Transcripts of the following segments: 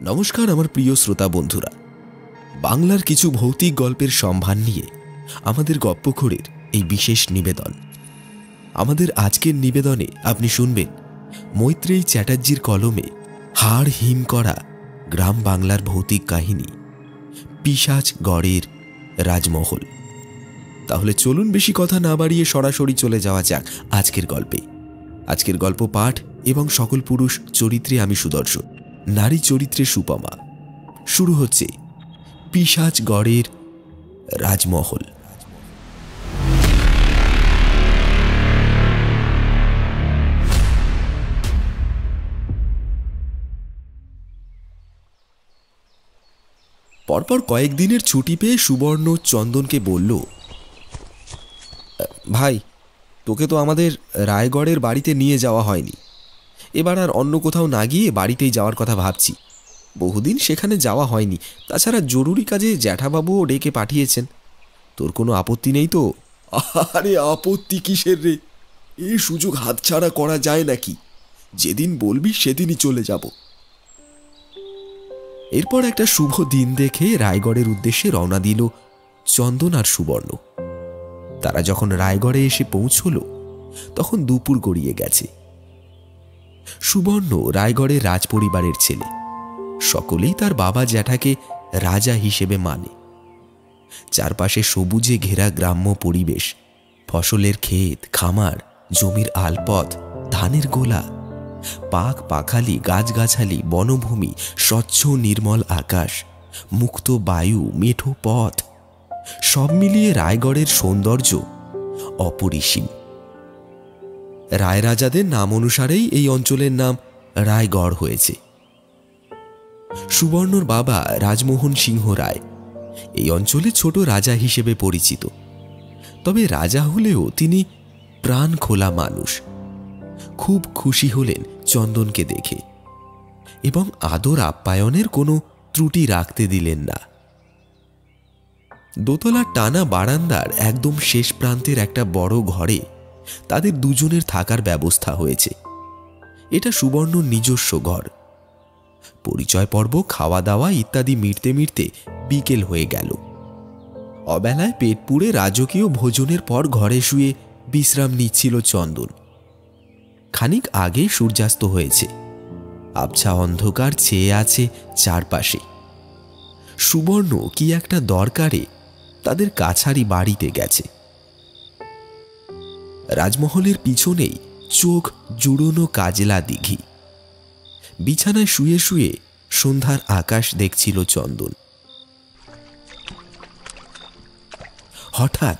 নমস্কার আমার প্রিয় শ্রোতা বন্ধুরা, বাংলার কিছু ভৌতিক গল্পের সম্ভার নিয়ে আমাদের গপ্পখোরের এই বিশেষ নিবেদন। আমাদের আজকের নিবেদনে আপনি শুনবেন মৈত্রেয়ী চ্যাটার্জির কলমে হাড় হিম করা গ্রাম বাংলার ভৌতিক কাহিনী পিশাচগড়ের রাজমহল। তাহলে চলুন বেশি কথা না বাড়িয়ে সরাসরি চলে যাওয়া যাক আজকের গল্পে। আজকের গল্প পাঠ এবং সকল পুরুষ চরিত্রে আমি সুদর্শন, নারী চরিত্রে সুপমা। শুরু হচ্ছে পিশাচগড়ের রাজমহল। পরপর কয়েকদিনের ছুটি পেয়ে সুবর্ণ চন্দনকে বলল, ভাই, তোকে তো আমাদের রায়গড়ের বাড়িতে নিয়ে যাওয়া হয়নি। এবার আর অন্য কোথাও না গিয়ে বাড়িতেই যাওয়ার কথা ভাবছি। বহুদিন সেখানে যাওয়া হয়নি, তাছাড়া জরুরি কাজে জ্যাঠাবাবুও ডেকে পাঠিয়েছেন। তোর কোনো আপত্তি নেই তো? আরে আপত্তি কিসের রে, এই সুযোগ হাতছাড়া করা যায় নাকি? যেদিন বলবি সেদিনই চলে যাব। এরপর একটা শুভ দিন দেখে রায়গড়ের উদ্দেশ্যে রওনা দিল চন্দন আর সুবর্ণ। তারা যখন রায়গড়ে এসে পৌঁছল তখন দুপুর গড়িয়ে গেছে। সুবর্ণ রায়গড়ের রাজপরিবারের ছেলে, সকলেই তার বাবা জ্যাঠাকে রাজা হিসেবে মানে। চারপাশে সবুজে ঘেরা গ্রাম্য পরিবেশ, ফসলের ক্ষেত, খামার, জমির আলপথ, ধানের গোলা, পাক পাখালি, গাছগাছালি, বনভূমি, স্বচ্ছ নির্মল আকাশ, মুক্ত বায়ু, মেঠো পথ, সব মিলিয়ে রায়গড়ের সৌন্দর্য অপরিসীম। রায়রাজাদের নাম অনুসারেই এই অঞ্চলের নাম রায়গড় হয়েছে। সুবর্ণর বাবা রাজমোহন সিংহ রায় এই অঞ্চলে ছোট রাজা হিসেবে পরিচিত। তবে রাজা হলেও তিনি প্রাণ খোলা মানুষ। খুব খুশি হলেন চন্দনকে দেখে এবং আদর আপ্যায়নের কোনো ত্রুটি রাখতে দিলেন না। দোতলার টানা বারান্দার একদম শেষ প্রান্তের একটা বড় ঘরে তাদের দুজনের থাকার ব্যবস্থা হয়েছে। এটা সুবর্ণর নিজস্ব ঘর। পরিচয় পর্ব, খাওয়া দাওয়া ইত্যাদি মিটতে মিটতে বিকেল হয়ে গেল। অবেলায় পেট পুড়ে রাজকীয় ভোজনের পর ঘরে শুয়ে বিশ্রাম নিচ্ছিল চন্দন। খানিক আগে সূর্যাস্ত হয়েছে, আবছা অন্ধকার ছেয়ে আছে চারপাশে। সুবর্ণ কি একটা দরকারে তাদের কাছারি বাড়িতে গেছে। রাজমহলের পিছনেই চোখ জুড়োনো কাজলা দিঘি। বিছানায় শুয়ে শুয়ে সন্ধ্যার আকাশ দেখছিল চন্দন। হঠাৎ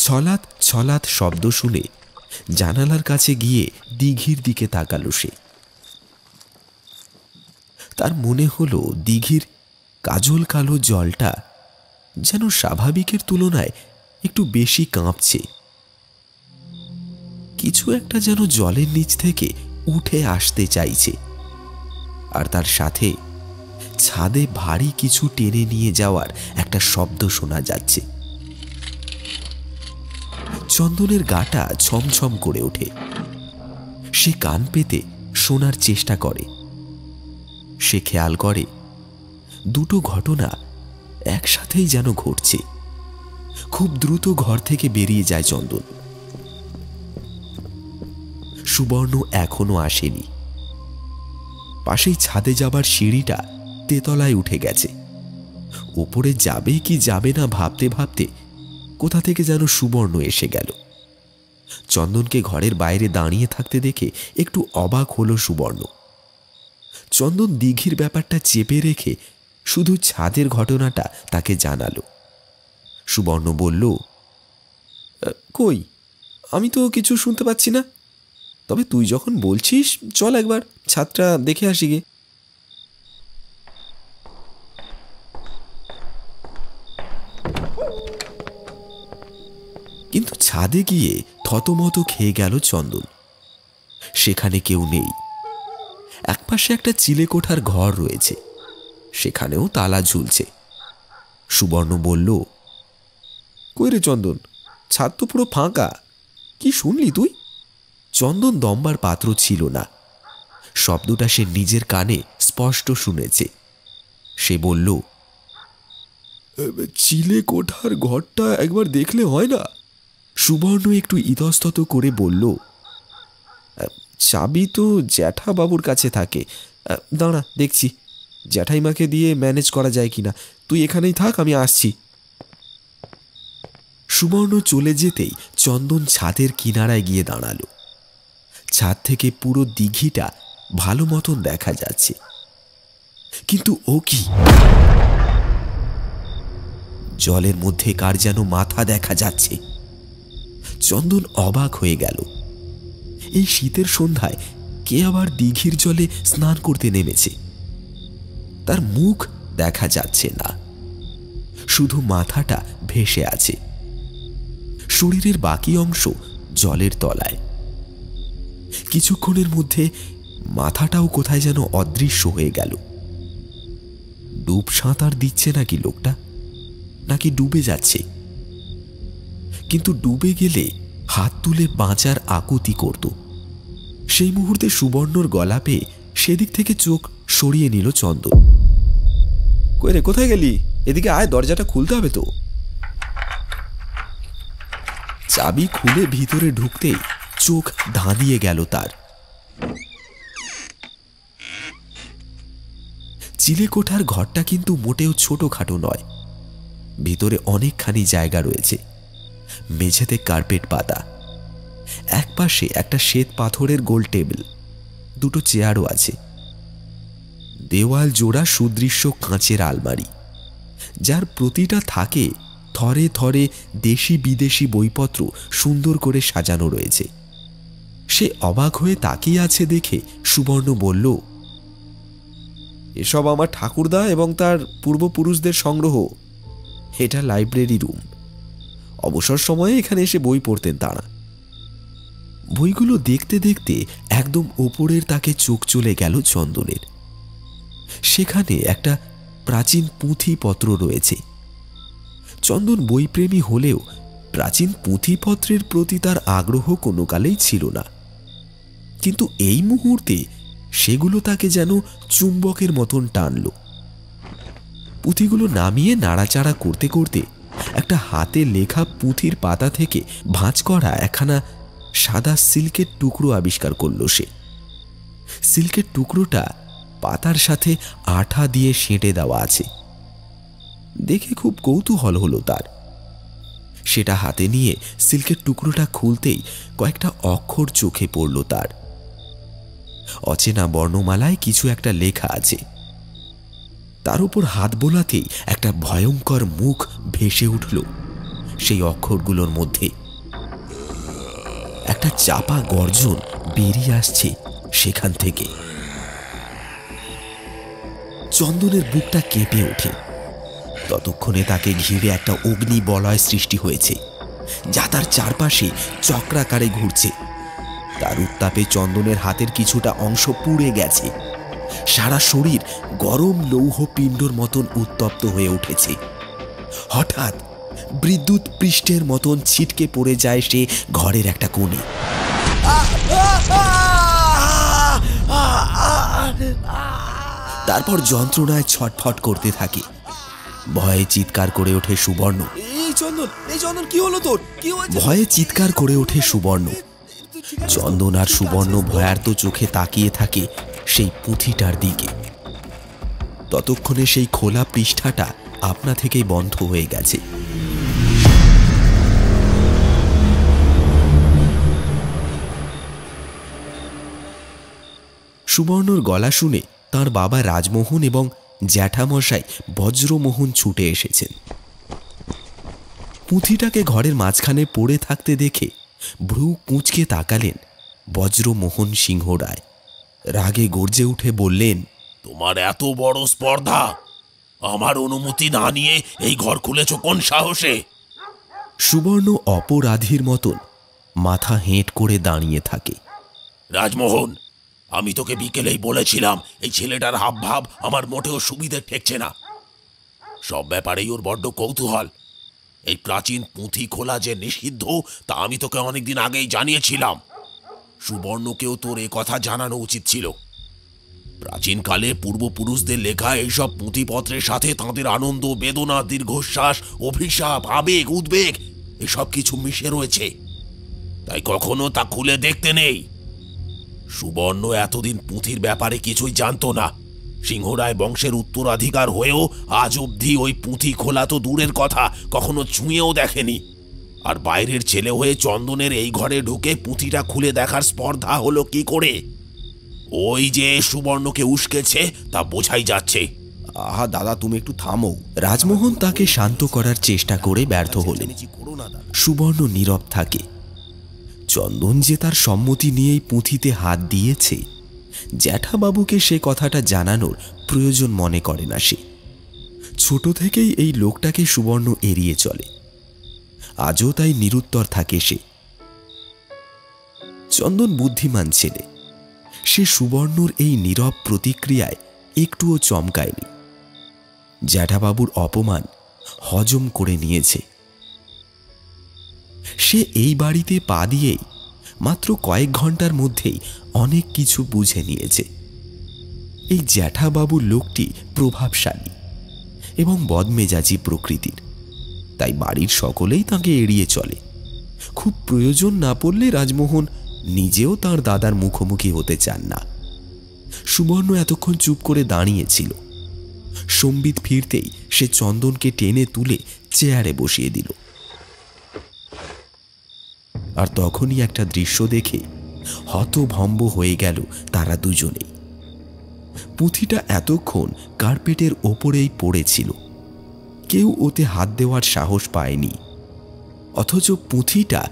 ছলাৎ ছলাৎ শব্দ শুনে জানালার কাছে গিয়ে দিঘির দিকে তাকালো সে। তার মনে হলো দিঘির কাজল কালো জলটা যেন স্বাভাবিকের তুলনায় একটু বেশি কাঁপছে। কিছু একটা যেন জলের নিচ থেকে উঠে আসতে চাইছে, আর তার সাথে ছাদে ভারী কিছু টেনে নিয়ে যাওয়ার একটা শব্দ শোনা যাচ্ছে। চন্দনের গাটা ছমছম করে ওঠে। সে কান পেতে শোনার চেষ্টা করে। সে খেয়াল করে দুটো ঘটনা একসাথেই যেন ঘটছে। খুব দ্রুত ঘর থেকে বেরিয়ে যায় চন্দন। সুবর্ণ এখনো আসেনি। পাশেই ছাদে যাবার সিঁড়িটা তেতলায় উঠে গেছে। ওপরে যাবে কি যাবে না ভাবতে ভাবতে কোথা থেকে যেন সুবর্ণ এসে গেল। চন্দনকে ঘরের বাইরে দাঁড়িয়ে থাকতে দেখে একটু অবাক হলো সুবর্ণ। চন্দন দিঘির ব্যাপারটা চেপে রেখে শুধু ছাদের ঘটনাটা তাকে জানালো। সুবর্ণ বলল, কই, আমি তো কিছু শুনতে পাচ্ছি না। তবে তুই যখন বলছিস চল একবার ছাদটা দেখে আসি গে। কিন্তু ছাদে গিয়ে থতমত খেয়ে গেল চন্দন। সেখানে কেউ নেই। একপাশে একটা চিলেকোঠার ঘর রয়েছে, সেখানেও তালা ঝুলছে। সুবর্ণ বলল, কই রে চন্দন, ছাদ তো পুরো ফাঁকা, কি শুনলি তুই? চন্দন দমবার পাত্র ছিল না। শব্দটা সে নিজের কানে স্পষ্ট শুনেছে। সে বলল, চিলে কোঠার ঘরটা একবার দেখলে হয় না? সুবর্ণ একটু ইতস্তত করে বলল, চাবি তো জ্যাঠা বাবুর কাছে থাকে। দাঁড়া দেখছি জ্যাঠাইমাকে দিয়ে ম্যানেজ করা যায় কিনা। তুই এখানেই থাক, আমি আসছি। সুবর্ণ চলে যেতেই চন্দন ছাদের কিনারায় গিয়ে দাঁড়ালো। ছাদ থেকে পুরো দিঘিটা ভালো মতন দেখা যাচ্ছে, কিন্তু ও কি, জলের মধ্যে কার যেন মাথা দেখা যাচ্ছে। চন্দন অবাক হয়ে গেল। এই শীতের সন্ধ্যায় কে আবার দিঘির জলে স্নান করতে নেমেছে? তার মুখ দেখা যাচ্ছে না, শুধু মাথাটা ভেসে আছে। শরীরের বাকি অংশ জলের তলায়। কিছুক্ষণের মধ্যে মাথাটাও কোথায় যেন অদৃশ্য হয়ে গেল। ডুব সাঁতার দিচ্ছে নাকি লোকটা, নাকি ডুবে যাচ্ছে? কিন্তু ডুবে গেলে হাত তুলে বাঁচার আকুতি করত। সেই মুহূর্তে সুবর্ণর গলা পেয়ে সেদিক থেকে চোখ সরিয়ে নিল চন্দন। কই রে, কোথায় গেলি? এদিকে আয়, দরজাটা খুলতে হবে তো। চাবি খুলে ভিতরে ঢুকতেই চোখ ধাঁধিয়ে গেল তার। চিলেকোঠার ঘরটা কিন্তু মোটেও ছোটখাটো নয়। ভিতরে অনেকখানি জায়গা রয়েছে। মেঝেতে কার্পেট পাতা, একপাশে একটা শ্বেত পাথরের গোল টেবিল, দুটো চেয়ারও আছে। দেওয়াল জোড়া সুদৃশ্য কাঁচের আলমারি, যার প্রতিটা থাকে থরে থরে দেশি বিদেশি বইপত্র সুন্দর করে সাজানো রয়েছে। সে অবাক হয়ে তাকিয়ে আছে দেখে সুবর্ণ বলল, এসব আমার ঠাকুরদা এবং তার পূর্বপুরুষদের সংগ্রহ। এটা লাইব্রেরি রুম। অবসর সময়ে এখানে এসে বই পড়তেন তারা। বইগুলো দেখতে দেখতে একদম ওপরের তাকে চোখ চলে গেল চন্দনের। সেখানে একটা প্রাচীন পুঁথিপত্র রয়েছে। চন্দন বইপ্রেমী হলেও প্রাচীন পুঁথিপত্রের প্রতি তার আগ্রহ কোনো কালেই ছিল না, কিন্তু এই মুহূর্তে সেগুলো তাকে যেন চুম্বকের মতন টানল। পুঁথিগুলো নামিয়ে নাড়াচাড়া করতে করতে একটা হাতে লেখা পুঁথির পাতা থেকে ভাঁজ করা একখানা সাদা সিল্কের টুকরো আবিষ্কার করল সে। সিল্কের টুকরোটা পাতার সাথে আঠা দিয়ে সেঁটে দেওয়া আছে। দেখে খুব কৌতূহল হলো তার। সেটা হাতে নিয়ে সিল্কের টুকরোটা খুলতেই কয়েকটা অক্ষর চোখে পড়ল তার। অচেনা বর্ণমালায় কিছু একটা লেখা আছে। তার উপর হাত বোলাতেই একটা ভয়ঙ্কর মুখ ভেসে উঠল সেই অক্ষরগুলোর মধ্যে। একটা চাপা গর্জন বেরিয়ে আসছে সেখান থেকে। চন্দনের বুকটা কেঁপে ওঠে। ততক্ষণে তাকে ঘিরে একটা অগ্নি বলয় সৃষ্টি হয়েছে, যা তার চারপাশে চক্রাকারে ঘুরছে। তার উত্তাপে চন্দনের হাতের কিছুটা অংশ পুড়ে গেছে। সারা শরীর গরম লৌহ পিণ্ডর মতন উত্তপ্ত হয়ে উঠেছে। হঠাৎ বিদ্যুৎ পৃষ্ঠের মতন ছিটকে পড়ে যায় সে ঘরের একটা কোণে। তারপর যন্ত্রণায় ছটফট করতে থাকে। ভয়ে চিৎকার করে ওঠে সুবর্ণ। এই চন্দন কি হলো তোর? কি হয়েছে? ভয়ে চিৎকার করে ওঠে সুবর্ণ। চন্দন আর সুবর্ণ ভয়ার্ত চোখে তাকিয়ে থাকে সেই পুঁথিটার দিকে। ততক্ষণে সেই খোলা পৃষ্ঠাটা আপনা থেকেই বন্ধ হয়ে গেছে। সুবর্ণর গলা শুনে তার বাবা রাজমোহন এবং জ্যাঠামশাই বজ্রমোহন ছুটে এসেছেন। পুঁথিটাকে ঘরের মাঝখানে পড়ে থাকতে দেখে ভ্রু কুঁচকে তাকালেন বজ্রমোহন সিংহ রায়। রাগে গর্জে উঠে বললেন, তোমার এত বড় স্পর্ধা! আমার অনুমতি না নিয়ে এই ঘর খুলেছ কোন সাহসে? সুবর্ণ অপরাধীর মতন মাথা হেঁট করে দাঁড়িয়ে থাকে। রাজমোহন, আমি তোকে বিকেলেই বলেছিলাম এই ছেলেটার হাবভাব আমার মোটেও সুবিধে ঠেকছে না। সব ব্যাপারেই ওর বড্ড কৌতূহল। এই প্রাচীন পুঁথি খোলা যে নিষিদ্ধ তা আমি তোকে অনেকদিন আগেই জানিয়েছিলাম। সুবর্ণকেও তোর এ কথা জানানো উচিত ছিল। প্রাচীনকালে পূর্বপুরুষদের লেখা এইসব পুঁথিপত্রের সাথে তাঁদের আনন্দ, বেদনা, দীর্ঘশ্বাস, অভিশাপ, আবেগ, উদ্বেগ এসব কিছু মিশে রয়েছে। তাই কখনো তা খুলে দেখতে নেই। সুবর্ণ এতদিন পুঁথির ব্যাপারে কিছুই জানতো না। সিংহরায় বংশের উত্তরাধিকার হয়েও আজ অবধি ওই পুঁথি খোলা তো দূরের কথা, কখনো ছুঁয়েও দেখেনি। আর বাইরের ছেলে হয়ে চন্দনের এই ঘরে ঢুকে পুঁথিটা খুলে দেখার স্পর্ধা হলো কি করে? ওই যে সুবর্ণকে উস্কেছে তা বোঝাই যাচ্ছে। আহা দাদা, তুমি একটু থামো। রাজমোহন তাকে শান্ত করার চেষ্টা করে ব্যর্থ হলেন। সুবর্ণ নীরব থাকে। চন্দন যে তার সম্মতি নিয়েই পুঁথিতে হাত দিয়েছে, জ্যাঠাবাবুকে সে কথাটা জানানোর প্রয়োজন মনে করে না সে। ছোট থেকেই এই লোকটাকে সুবর্ণ এড়িয়ে চলে। আজও তাই নিরুত্তর থাকে সে। চন্দন বুদ্ধিমান ছেলে। সে সুবর্ণর এই নীরব প্রতিক্রিয়ায় একটুও চমকায়নি। জ্যাঠাবাবুর অপমান হজম করে নিয়েছে। সে এই বাড়িতে পা দিয়েই মাত্র কয়েক ঘন্টার মধ্যেই অনেক কিছু বুঝে নিয়েছে। এই জ্যাঠাবাবু লোকটি প্রভাবশালী এবং বদমেজাজি প্রকৃতির, তাই বাড়ির সকলেই তাকে এড়িয়ে চলে। খুব প্রয়োজন না পড়লে রাজমোহন নিজেও তার দাদার মুখোমুখি হতে চান না। সুবর্ণ এতক্ষণ চুপ করে দাঁড়িয়েছিল। সম্বিত ফিরতেই সে চন্দনকে টেনে তুলে চেয়ারে বসিয়ে দিল। আর তখনই একটা দৃশ্য দেখে হতভম্ব হয়ে গেল তারা দুজনেই। পুঁথিটা এতক্ষণ কার্পেটের ওপরেই পড়েছিল। কেউ ওতে হাত দেওয়ার সাহস পায়নি। অথচ পুঁথিটা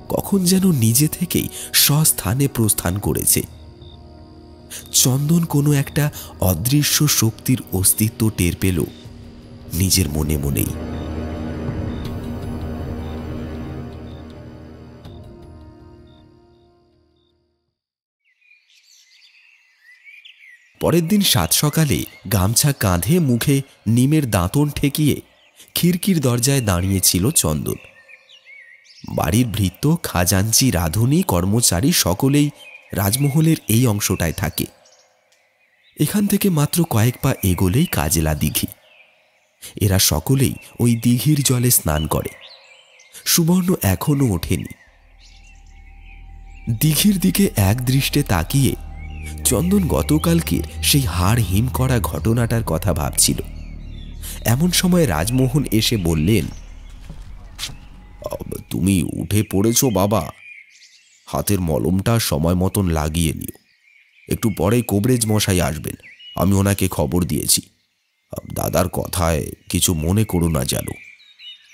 কখন যেন নিজে থেকেই স্বস্থানে প্রস্থান করেছে। চন্দন কোনো একটা অদৃশ্য শক্তির অস্তিত্ব টের পেল নিজের মনে মনেই। পরের দিন সাত সকালে গামছা কাঁধে, মুখে নিমের দাঁতন ঠেকিয়ে খিড়কির দরজায় দাঁড়িয়েছিল চন্দন। বাড়ির ভৃত্য, খাজাঞ্চি, রাঁধুনি, কর্মচারী সকলেই রাজমহলের এই অংশটায় থাকে। এখান থেকে মাত্র কয়েক পা এগোলেই কাজলা দিঘি। এরা সকলেই ওই দিঘির জলে স্নান করে। সুবর্ণ এখনো ওঠেনি। দিঘির দিকে এক দৃষ্টে তাকিয়ে চন্দন গতকালকের সেই হাড় হিম করা ঘটনাটার কথা ভাবছিল। এমন সময় রাজমোহন এসে বললেন, তুমি উঠে পড়েছ বাবা, হাতের মলমটা সময় মতন লাগিয়ে নিও। একটু পরে কবরেজ মশাই আসবেন, আমি ওনাকে খবর দিয়েছি। দাদার কথায় কিছু মনে করো না যেন,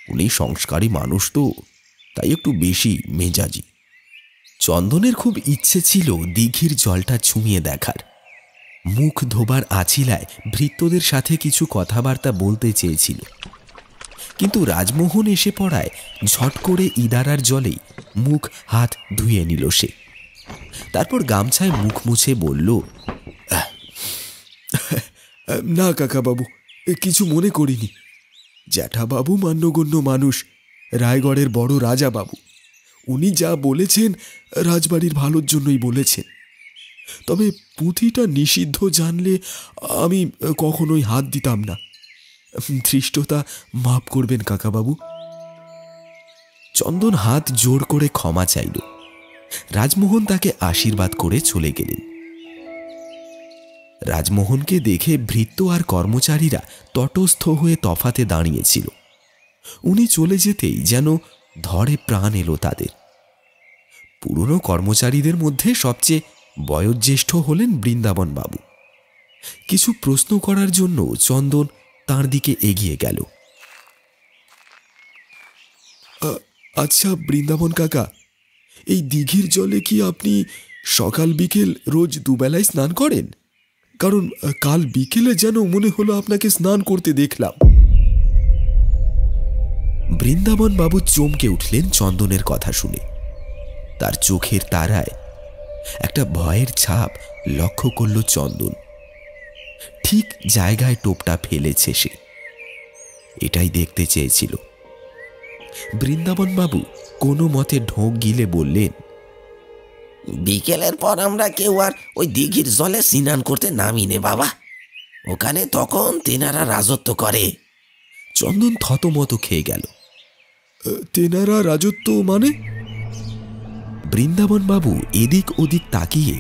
উনি সংস্কারী মানুষ তো, তাই একটু বেশি মেজাজি। চন্দনের খুব ইচ্ছে ছিল দিঘির জলটা ছুঁয়ে দেখার। মুখ ধোবার আছিলায় ভৃত্যদের সাথে কিছু কথাবার্তা বলতে চেয়েছিল, কিন্তু রাজমোহন এসে পড়ায় ঝট করে ইদারার জলেই মুখ হাত ধুয়ে নিল সে। তারপর গামছায় মুখ মুছে বলল, না কাকাবাবু, কিছু মনে করিনি। জ্যাঠাবাবু মান্যগণ্য মানুষ, রায়গড়ের বড় রাজা বাবু। উনি যা বলেছেন রাজবাড়ির ভালোর জন্যই বলেছেন। তবে পুঁথিটা নিষিদ্ধ জানলে আমি কখনোই হাত দিতাম না। ধৃষ্টতা মাফ করবেন কাকাবাবু। চন্দন হাত জোর করে ক্ষমা চাইল। রাজমোহন তাকে আশীর্বাদ করে চলে গেলেন। রাজমোহনকে দেখে ভৃত্য আর কর্মচারীরা তটস্থ হয়ে তফাতে দাঁড়িয়েছিল। উনি চলে যেতেই যেন ধরে প্রাণ এলো তাদের। পুরনো কর্মচারীদের মধ্যে সবচেয়ে বয়োজ্যেষ্ঠ হলেন বৃন্দাবন বাবু। কিছু প্রশ্ন করার জন্য চন্দন তার দিকে এগিয়ে গেল। আচ্ছা বৃন্দাবন কাকা, এই দিঘির জলে কি আপনি সকাল বিকেল রোজ দুবেলায় স্নান করেন? কারণ কাল বিকেলে যেন মনে হলো আপনাকে স্নান করতে দেখলাম। বৃন্দাবন বাবু চমকে উঠলেন চন্দনের কথা শুনে। তার চোখের তারায় একটা ভয়ের ছাপ লক্ষ্য করল চন্দন। ঠিক জায়গায় টোপটা ফেলেছে সে, এটাই দেখতে চেয়েছিল। বৃন্দাবন বাবু কোনো মতে ঢোক গিলে বললেন, বিকেলের পর আমরা কেউ আর ওই দিঘির জলে স্নান করতে নামি নে বাবা। ওখানে তখন তেনারা রাজত্ব করে। চন্দন থতমত খেয়ে গেল। তেনারা রাজত্ব মানে? বৃন্দাবন বাবু এদিক ওদিক তাকিয়ে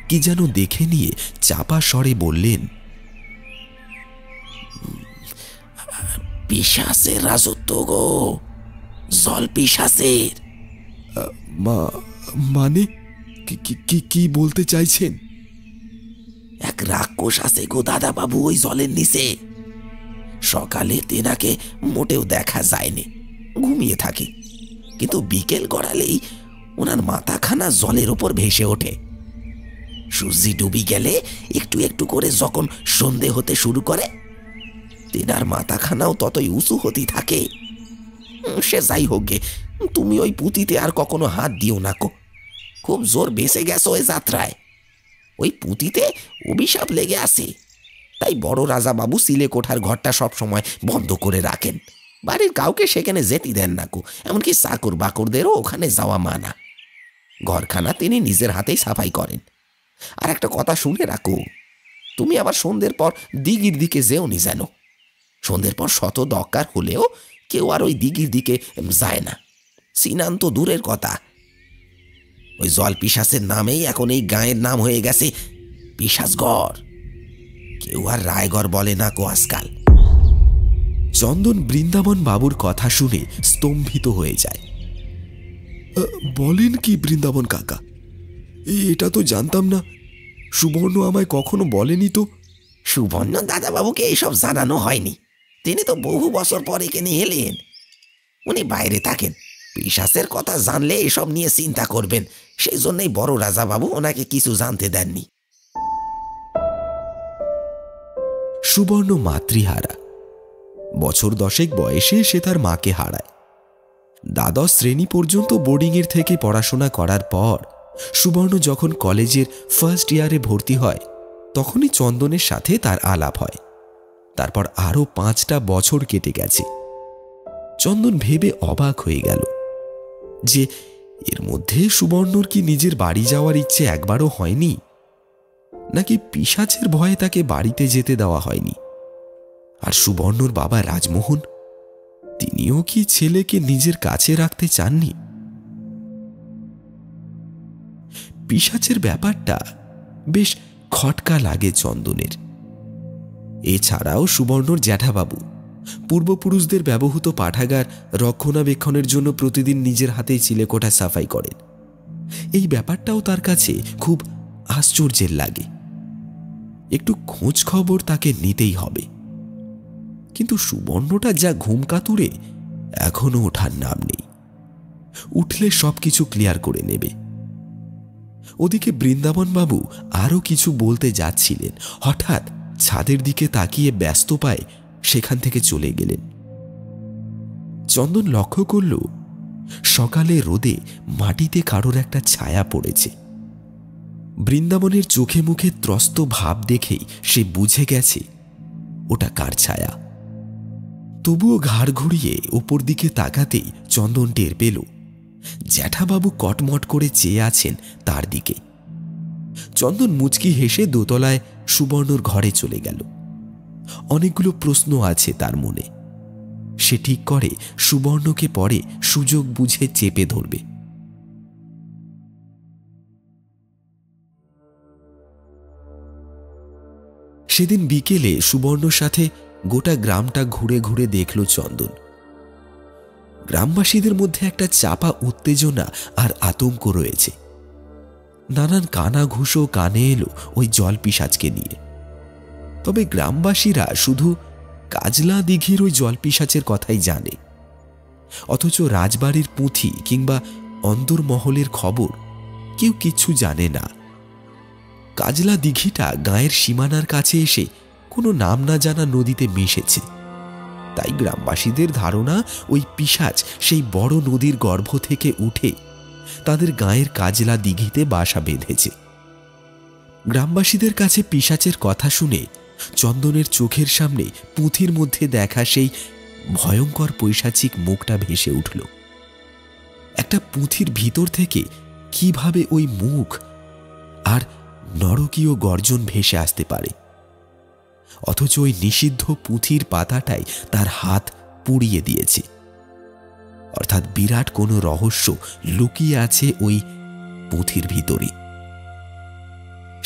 কি যেন দেখে নিয়ে চাপা স্বরে বললেন, পিশাচের রাজত্ব গো, জল পিশাচের। মানে কি বলতে চাইছেন? এক রাক্ষস আছে গো দাদা বাবু ওই জলের নিচে। সকালে তেনাকে মোটেও দেখা যায়নি, ঘুমিয়ে থাকে, কিন্তু বিকেল গড়ালেই ওনার মাথাখানা জলের ওপর ভেসে ওঠে। সূর্যি ডুবি গেলে একটু একটু করে যখন সন্ধে হতে শুরু করে, তেনার মাথাখানাও ততই উঁচু হতে থাকে। সে যাই হোক গে, তুমি ওই পুঁতিতে আর কখনো হাত দিও না কো, খুব জোর বেঁচে গেছো ওই যাত্রায়। ওই পুঁতিতে অভিশাপ লেগে আছে, তাই বড় রাজা বাবু সিলে কোঠার ঘরটা সব সময় বন্ধ করে রাখেন। বাড়ির কাউকে সেখানে যেতে দেন না কো, এমনকি চাকর বাকরদেরও ওখানে যাওয়া মানা। ঘরখানা তিনি নিজের হাতেই সাফাই করেন। আর একটা কথা শুনে রাখো, তুমি আবার সন্ধ্যের পর দিঘির দিকে যেও নি যেন। সন্ধ্যের পর শত দরকার হলেও কেউ আর ওই দিঘির দিকে যায় না, স্নান তো দূরের কথা। ওই জল পিশাচের নামেই এখন এই গাঁয়ের নাম হয়ে গেছে পিশাচগড়। কেউ আর রায়গড় বলে না কো আজকাল। চন্দন বৃন্দাবন বাবুর কথা শুনে স্তম্ভিত হয়ে যায়। বলেন কি বৃন্দাবন কাকা? এটা তো জানতাম না, সুবর্ণ আমায় কখনো বলেনি তো। সুবর্ণ দাদাবাবুকে এইসব জানানো হয়নি, তিনি তো বহু বছর পর এখানে এলেন। উনি বাইরে থাকেন, পিশাচের কথা জানলে এসব নিয়ে চিন্তা করবেন, সেই জন্যই বড় রাজাবাবু ওনাকে কিছু জানতে দেননি। সুবর্ণ মাতৃহারা। বছর 10 বয়সে সে তার মাকে হারায়। দ্বাদশ শ্রেণী পর্যন্ত বোর্ডিংয়ের থেকে পড়াশোনা করার পর সুবর্ণ যখন কলেজের ফার্স্ট ইয়ারে ভর্তি হয়, তখনই চন্দনের সাথে তার আলাপ হয়। তারপর আরও 5টা বছর কেটে গেছে। চন্দন ভেবে অবাক হয়ে গেল যে এর মধ্যে সুবর্ণর কি নিজের বাড়ি যাওয়ার ইচ্ছে একবারও হয়নি, নাকি পিশাচের ভয়ে তাকে বাড়িতে যেতে দেওয়া হয়নি। আর সুবর্ণর বাবা রাজমোহন, তিনিও কি ছেলেকে নিজের কাছে রাখতে চাননি? পিশাচের ব্যাপারটা বেশ খটকা লাগে চন্দনের। এছাড়াও সুবর্ণর জ্যাঠাবাবু পূর্বপুরুষদের ব্যবহৃত পাঠাগার রক্ষণাবেক্ষণের জন্য প্রতিদিন নিজের হাতেই চিলেকোঠা সাফাই করেন। এই ব্যাপারটাও তার কাছে খুব আশ্চর্যের লাগে। একটু খোঁজ খবর তাকে নিতেই হবে। কিন্তু সুবর্ণটা যা ঘুম কাতুরে, এখনো ওঠার নাম নেই। উঠলে সবকিছু ক্লিয়ার করে নেবে। ওদিকে বৃন্দাবন বাবু আরো কিছু বলতে যাচ্ছিলেন, হঠাৎ ছাদের দিকে তাকিয়ে ব্যস্ত পায় সেখান থেকে চলে গেলেন। চন্দন লক্ষ্য করল সকালে রোদে মাটিতে কারোর একটা ছায়া পড়েছে। বৃন্দাবনের চোখে মুখে ত্রস্ত ভাব দেখেই সে বুঝে গেছে ওটা কার ছায়া। তবুও ঘাড় ঘুরিয়ে ওপর দিকে তাকাতেই চন্দন টের পেল জ্যাঠাবাবু কটমট করে চেয়ে আছেন তার দিকে। চন্দন মুচকি হেসে দোতলায় সুবর্ণর ঘরে চলে গেল। অনেকগুলো প্রশ্ন আছে তার মনে। সে ঠিক করে সুবর্ণকে পরে সুযোগ বুঝে চেপে ধরবে। সেদিন বিকেলে সুবর্ণর সাথে গোটা গ্রামটা ঘুরে ঘুরে দেখল চন্দন। গ্রামবাসীদের মধ্যে একটা চাপা উত্তেজনা আর আতঙ্ক রয়েছে। নানান কানাঘুষো কানে এলো ওই জল পিশাচকে নিয়ে। তবে গ্রামবাসীরা শুধু কাজলা দিঘির ওই জল পিশাচের কথাই জানে, অথচ রাজবাড়ির পুঁথি কিংবা অন্দরমহলের খবর কেউ কিচ্ছু জানে না। কাজলা দিঘিটা গায়ের সীমানার কাছে এসে কোনো নাম না জানা নদীতে মিশেছে, তাই গ্রামবাসীদের ধারণা ওই পিশাচ সেই বড় নদীর গর্ভ থেকে উঠে তাদের গায়ের কাজলা দিঘিতে বাসা বেঁধেছে। গ্রামবাসীদের কাছে পিশাচের কথা শুনে চন্দনের চোখের সামনে পুঁথির মধ্যে দেখা সেই ভয়ঙ্কর পৈশাচিক মুখটা ভেসে উঠল। একটা পুঁথির ভিতর থেকে কিভাবে ওই মুখ আর নরকীয় গর্জন ভেসে আসতে পারে, অথচ ওই নিষিদ্ধ পুঁথির পাতাটাই তার হাত পুড়িয়ে দিয়েছে। অর্থাৎ বিরাট কোনো রহস্য লুকিয়ে আছে ওই পুঁথির ভিতরে।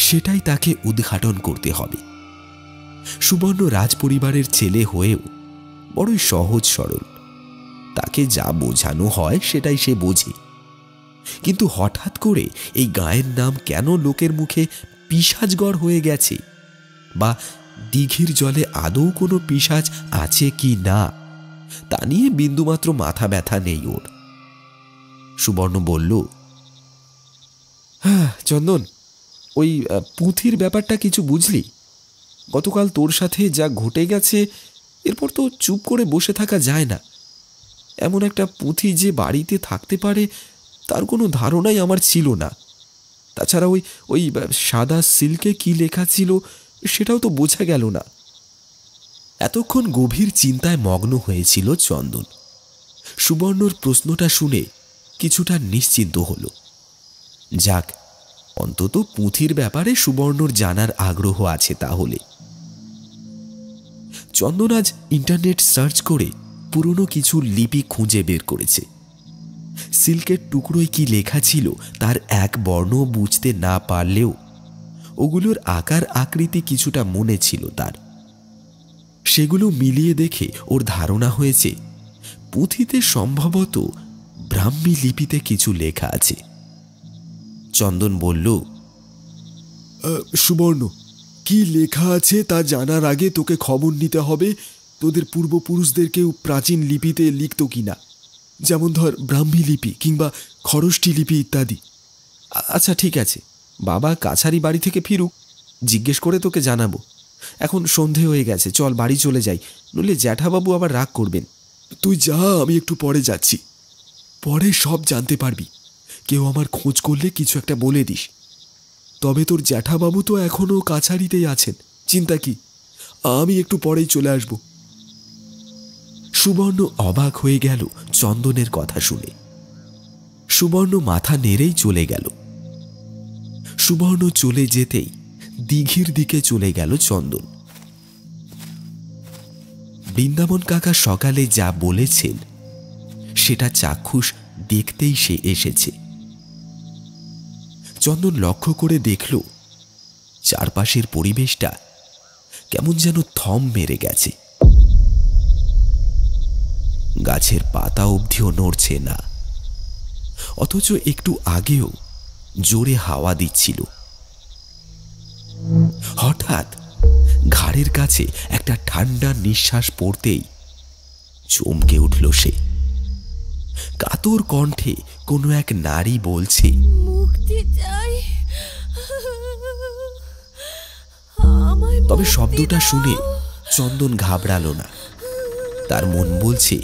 সেটাই তাকে উদ্ঘাটন করতে হবে। সুবর্ণ রাজপরিবারের ছেলে হয়েও বড়ই সহজ সরল, তাকে যা বোঝানো হয় সেটাই সে বোঝে। কিন্তু হঠাৎ করে এই গায়ের নাম কেন লোকের মুখে পিশাচগড় হয়ে গেছে, বা দিঘির জলে আদৌ কোনো পিশাচ আছে কি না, তা নিয়ে বিন্দুমাত্র মাথা ব্যথা নেই ওর। সুবর্ণ বলল, হ্যাঁ চন্দন, ওই পুঁথির ব্যাপারটা কিছু বুঝলি? গতকাল তোর সাথে যা ঘটে গেছে, এরপর তো চুপ করে বসে থাকা যায় না। এমন একটা পুঁথি যে বাড়িতে থাকতে পারে তার কোনো ধারণাই আমার ছিল না। তাছাড়া ওই সাদা সিল্কে কি লেখা ছিল সেটাও তো বোঝা গেল না। এতক্ষণ গভীর চিন্তায় মগ্ন হয়েছিল চন্দন। সুবর্ণর প্রশ্নটা শুনে কিছুটা নিশ্চিন্ত হল। যাক, অন্তত পুঁথির ব্যাপারে সুবর্ণর জানার আগ্রহ আছে তাহলে। চন্দন আজ ইন্টারনেট সার্চ করে পুরনো কিছু লিপি খুঁজে বের করেছে। সিল্কের টুকরোয় কি লেখা ছিল তার এক বর্ণ বুঝতে না পারলেও ওগুলোর আকার আকৃতি কিছুটা মনে ছিল তার। সেগুলো মিলিয়ে দেখে ওর ধারণা হয়েছে পুঁথিতে সম্ভবত ব্রাহ্মী লিপিতে কিছু লেখা আছে। চন্দন বলল, সুবর্ণ, কি লেখা আছে তা জানার আগে তোকে খবর নিতে হবে তোদের পূর্বপুরুষদের কেউ প্রাচীন লিপিতে লিখত কিনা, যেমন ধর ব্রাহ্মী লিপি কিংবা খরষ্টি লিপি ইত্যাদি। আচ্ছা ঠিক আছে, বাবা কাছারি বাড়ি থেকে ফিরুক, জিজ্ঞেস করে তোকে জানাবো। এখন সন্ধে হয়ে গেছে, চল বাড়ি চলে যাই, নইলে জ্যাঠাবাবু আবার রাগ করবেন। তুই যা, আমি একটু পরে যাচ্ছি। পরে সব জানতে পারবি। কেউ আমার খোঁজ করলে কিছু একটা বলে দিস। তবে তোর জ্যাঠাবাবু তো এখনো কাছারিতেই আছেন, চিন্তা কি, আমি একটু পরেই চলে আসব। সুবর্ণ অবাক হয়ে গেল চন্দনের কথা শুনে। সুবর্ণ মাথা নেড়েই চলে গেল। সুবর্ণ চলে যেতেই দিঘির দিকে চলে গেল চন্দন। বৃন্দাবন কাকা সকালে যা বলেছেন সেটা চাক্ষুষ দেখতেই সে এসেছে। চন্দন লক্ষ্য করে দেখল চারপাশের পরিবেশটা কেমন যেন থম মেরে গেছে। গাছের পাতা অবধিও নড়ছে না, অথচ একটু আগেও জোরে হাওয়া দিচ্ছিল। হঠাৎ ঘাড়ের কাছে একটা ঠান্ডা নিঃশ্বাস পড়তেই চমকে উঠল সে। কাতর কণ্ঠে কোনো এক নারী বলছে, মুক্তি চাই। তবে শব্দটা শুনে চন্দন ঘাবড়াল না। তার মন বলছে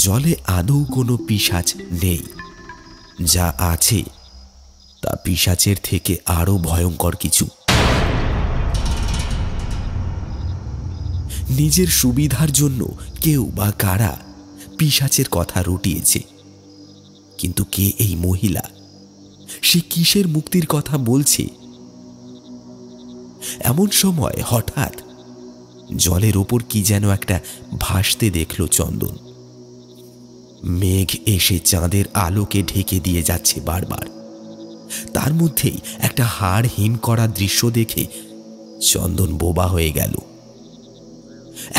জলে আদৌ কোনো পিশাচ নেই, যা আছে তা পিশাচের থেকে আরো ভয়ঙ্কর কিছু। নিজের সুবিধার জন্য কেউ বা কারা পিশাচের কথা রটিয়েছে, কিন্তু কে এই মহিলা? সে কিসের মুক্তির কথা বলছে? এমন সময় হঠাৎ জলের ওপর কি যেন একটা ভাসতে দেখল চন্দন। মেঘ এসে চাঁদের আলোকে ঢেকে দিয়ে যাচ্ছে বারবার। তার মধ্যেই একটা হাড় হিম করা দৃশ্য দেখে চন্দন বোবা হয়ে গেল।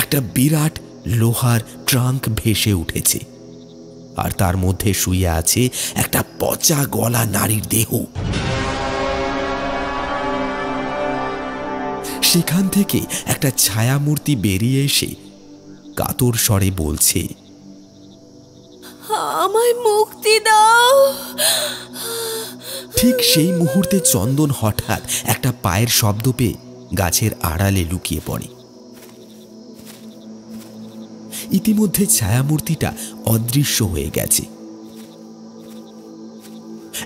একটা বিরাট লোহার ট্রাঙ্ক ভেসে উঠেছে, আর তার মধ্যে শুয়ে আছে একটা পচা গলা নারীর দেহ। সেখান থেকে একটা ছায়ামূর্তি বেরিয়ে এসে কাতর স্বরে বলছে, আমায় মুক্তি দাও। ঠিক সেই মুহূর্তে চন্দন হঠাৎ একটা পায়ের শব্দ পেয়ে গাছের আড়ালে লুকিয়ে পড়ে। ইতিমধ্যে ছায়ামূর্তিটা অদৃশ্য হয়ে গেছে।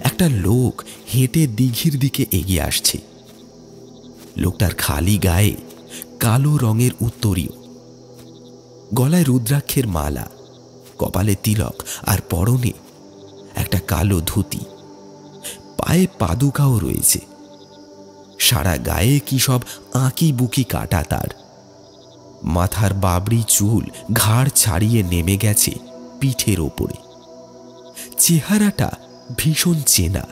একটা লোক হেঁটে দিঘির দিকে এগিয়ে আসছে। লোকটার খালি গায়ে কালো রঙের উত্তরীয়, গলায় রুদ্রাক্ষের মালা, কপালে তিলক, আর পরনে একটা কালো ধুতি। পায়ে পাদুকাও রয়েছে। সারা গায়ে কি সব আঁকি বুকি কাটা তার। মাথার বাবরি চুল ঘাড় ছাড়িয়ে নেমে গেছে পিঠের ওপরে। চেহারাটা ভীষণ চেনা,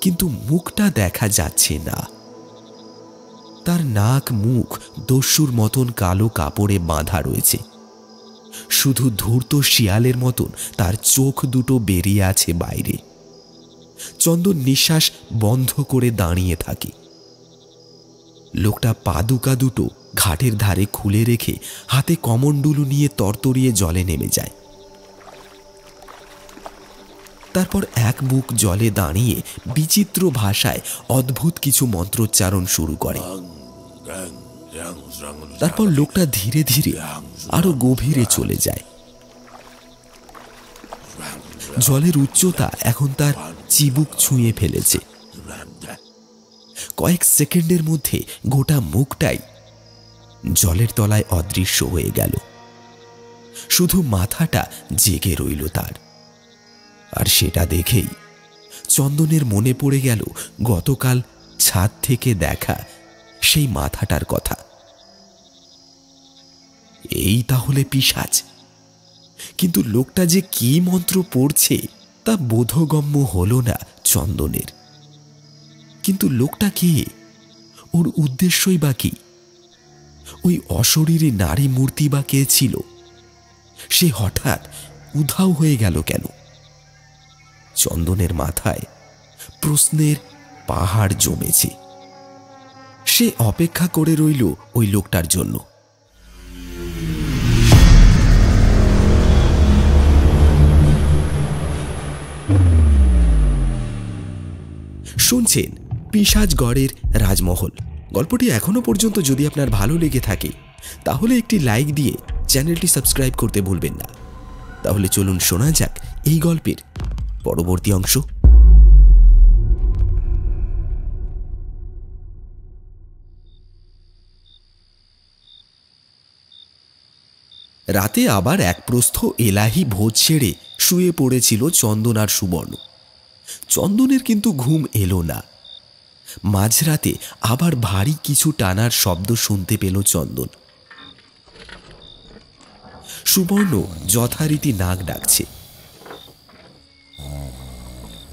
কিন্তু মুখটা দেখা যাচ্ছে না। তার নাক মুখ দস্যুর মতন কালো কাপড়ে বাঁধা রয়েছে। শুধু ধূর্ত শিয়ালের মতন তার চোখ দুটো বেরিয়ে আছে বাইরে। চন্দন নিঃশ্বাস বন্ধ করে দাঁড়িয়ে থাকে। লোকটা পাদুকা দুটো ঘাটের ধারে খুলে রেখে হাতে কমণ্ডলু নিয়ে তরতরিয়ে জলে নেমে যায়। তারপর এক বুক জলে দাঁড়িয়ে বিচিত্র ভাষায় অদ্ভুত কিছু মন্ত্রোচ্চারণ শুরু করে। তারপর লোকটা ধীরে ধীরে আরো গভীরে চলে যায়। জলের উচ্চতা এখন তার চিবুক ছুঁয়ে ফেলেছে। কয়েক সেকেন্ডের মধ্যে গোটা মুখটাই জলের তলায় অদৃশ্য হয়ে গেল। শুধু মাথাটা জেগে রইল তার। আর সেটা দেখেই চন্দনের মনে পড়ে গেল গতকাল ছাদ থেকে দেখা সেই মাথাটার কথা। এই তাহলে পিশাচ। কিন্তু লোকটা যে কি মন্ত্র পড়ছে তা বোধগম্য হল না চন্দনের। কিন্তু লোকটা কে? ওর উদ্দেশ্যই বা কি? ওই অশরীরী নারী মূর্তি বা কে ছিল? সে হঠাৎ উধাও হয়ে গেল কেন? চন্দনের মাথায় প্রশ্নের পাহাড় জমেছে। সে অপেক্ষা করে রইল ওই লোকটার জন্য। শুনছেন পিশাচগড়ের রাজমহল। গল্পটি এখনো পর্যন্ত যদি আপনার ভালো লেগে থাকে তাহলে একটি লাইক দিয়ে চ্যানেলটি সাবস্ক্রাইব করতে ভুলবেন না। তাহলে চলুন শোনা যাক এই গল্পের পরবর্তী অংশ। রাতে আবার এক প্রস্থ এলাহি ভোজ ছেড়ে শুয়ে পড়েছিল চন্দন আর সুবর্ণ। চন্দনের কিন্তু ঘুম এলো না। মাঝরাতে আবার ভারী কিছু টানার শব্দ শুনতে পেল চন্দন। সুবর্ণ যথারীতি নাক ডাকছে।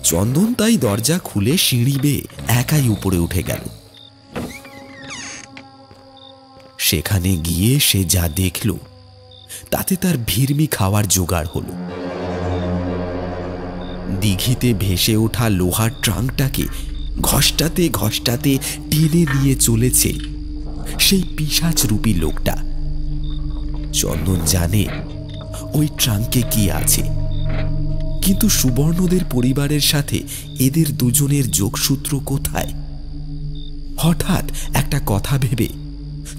চন্দন তাই দরজা খুলে সিঁড়ি বেয়ে একাই উপরে উঠে গেল। সেখানে গিয়ে সে যা দেখল তাতে তার ভিড়মি খাওয়ার জোগাড় হল। দিঘিতে ভেসে ওঠা লোহার ট্রাঙ্কটাকে ঘষ্টাতে ঘষ্টাতে টেনে নিয়ে চলেছে সেই পিশাচ রূপী লোকটা। চন্দন জানে ওই ট্রাঙ্কে কি আছে, কিন্তু সুবর্ণদের পরিবারের সাথে এদের দুজনের যোগসূত্র কোথায়? হঠাৎ একটা কথা ভেবে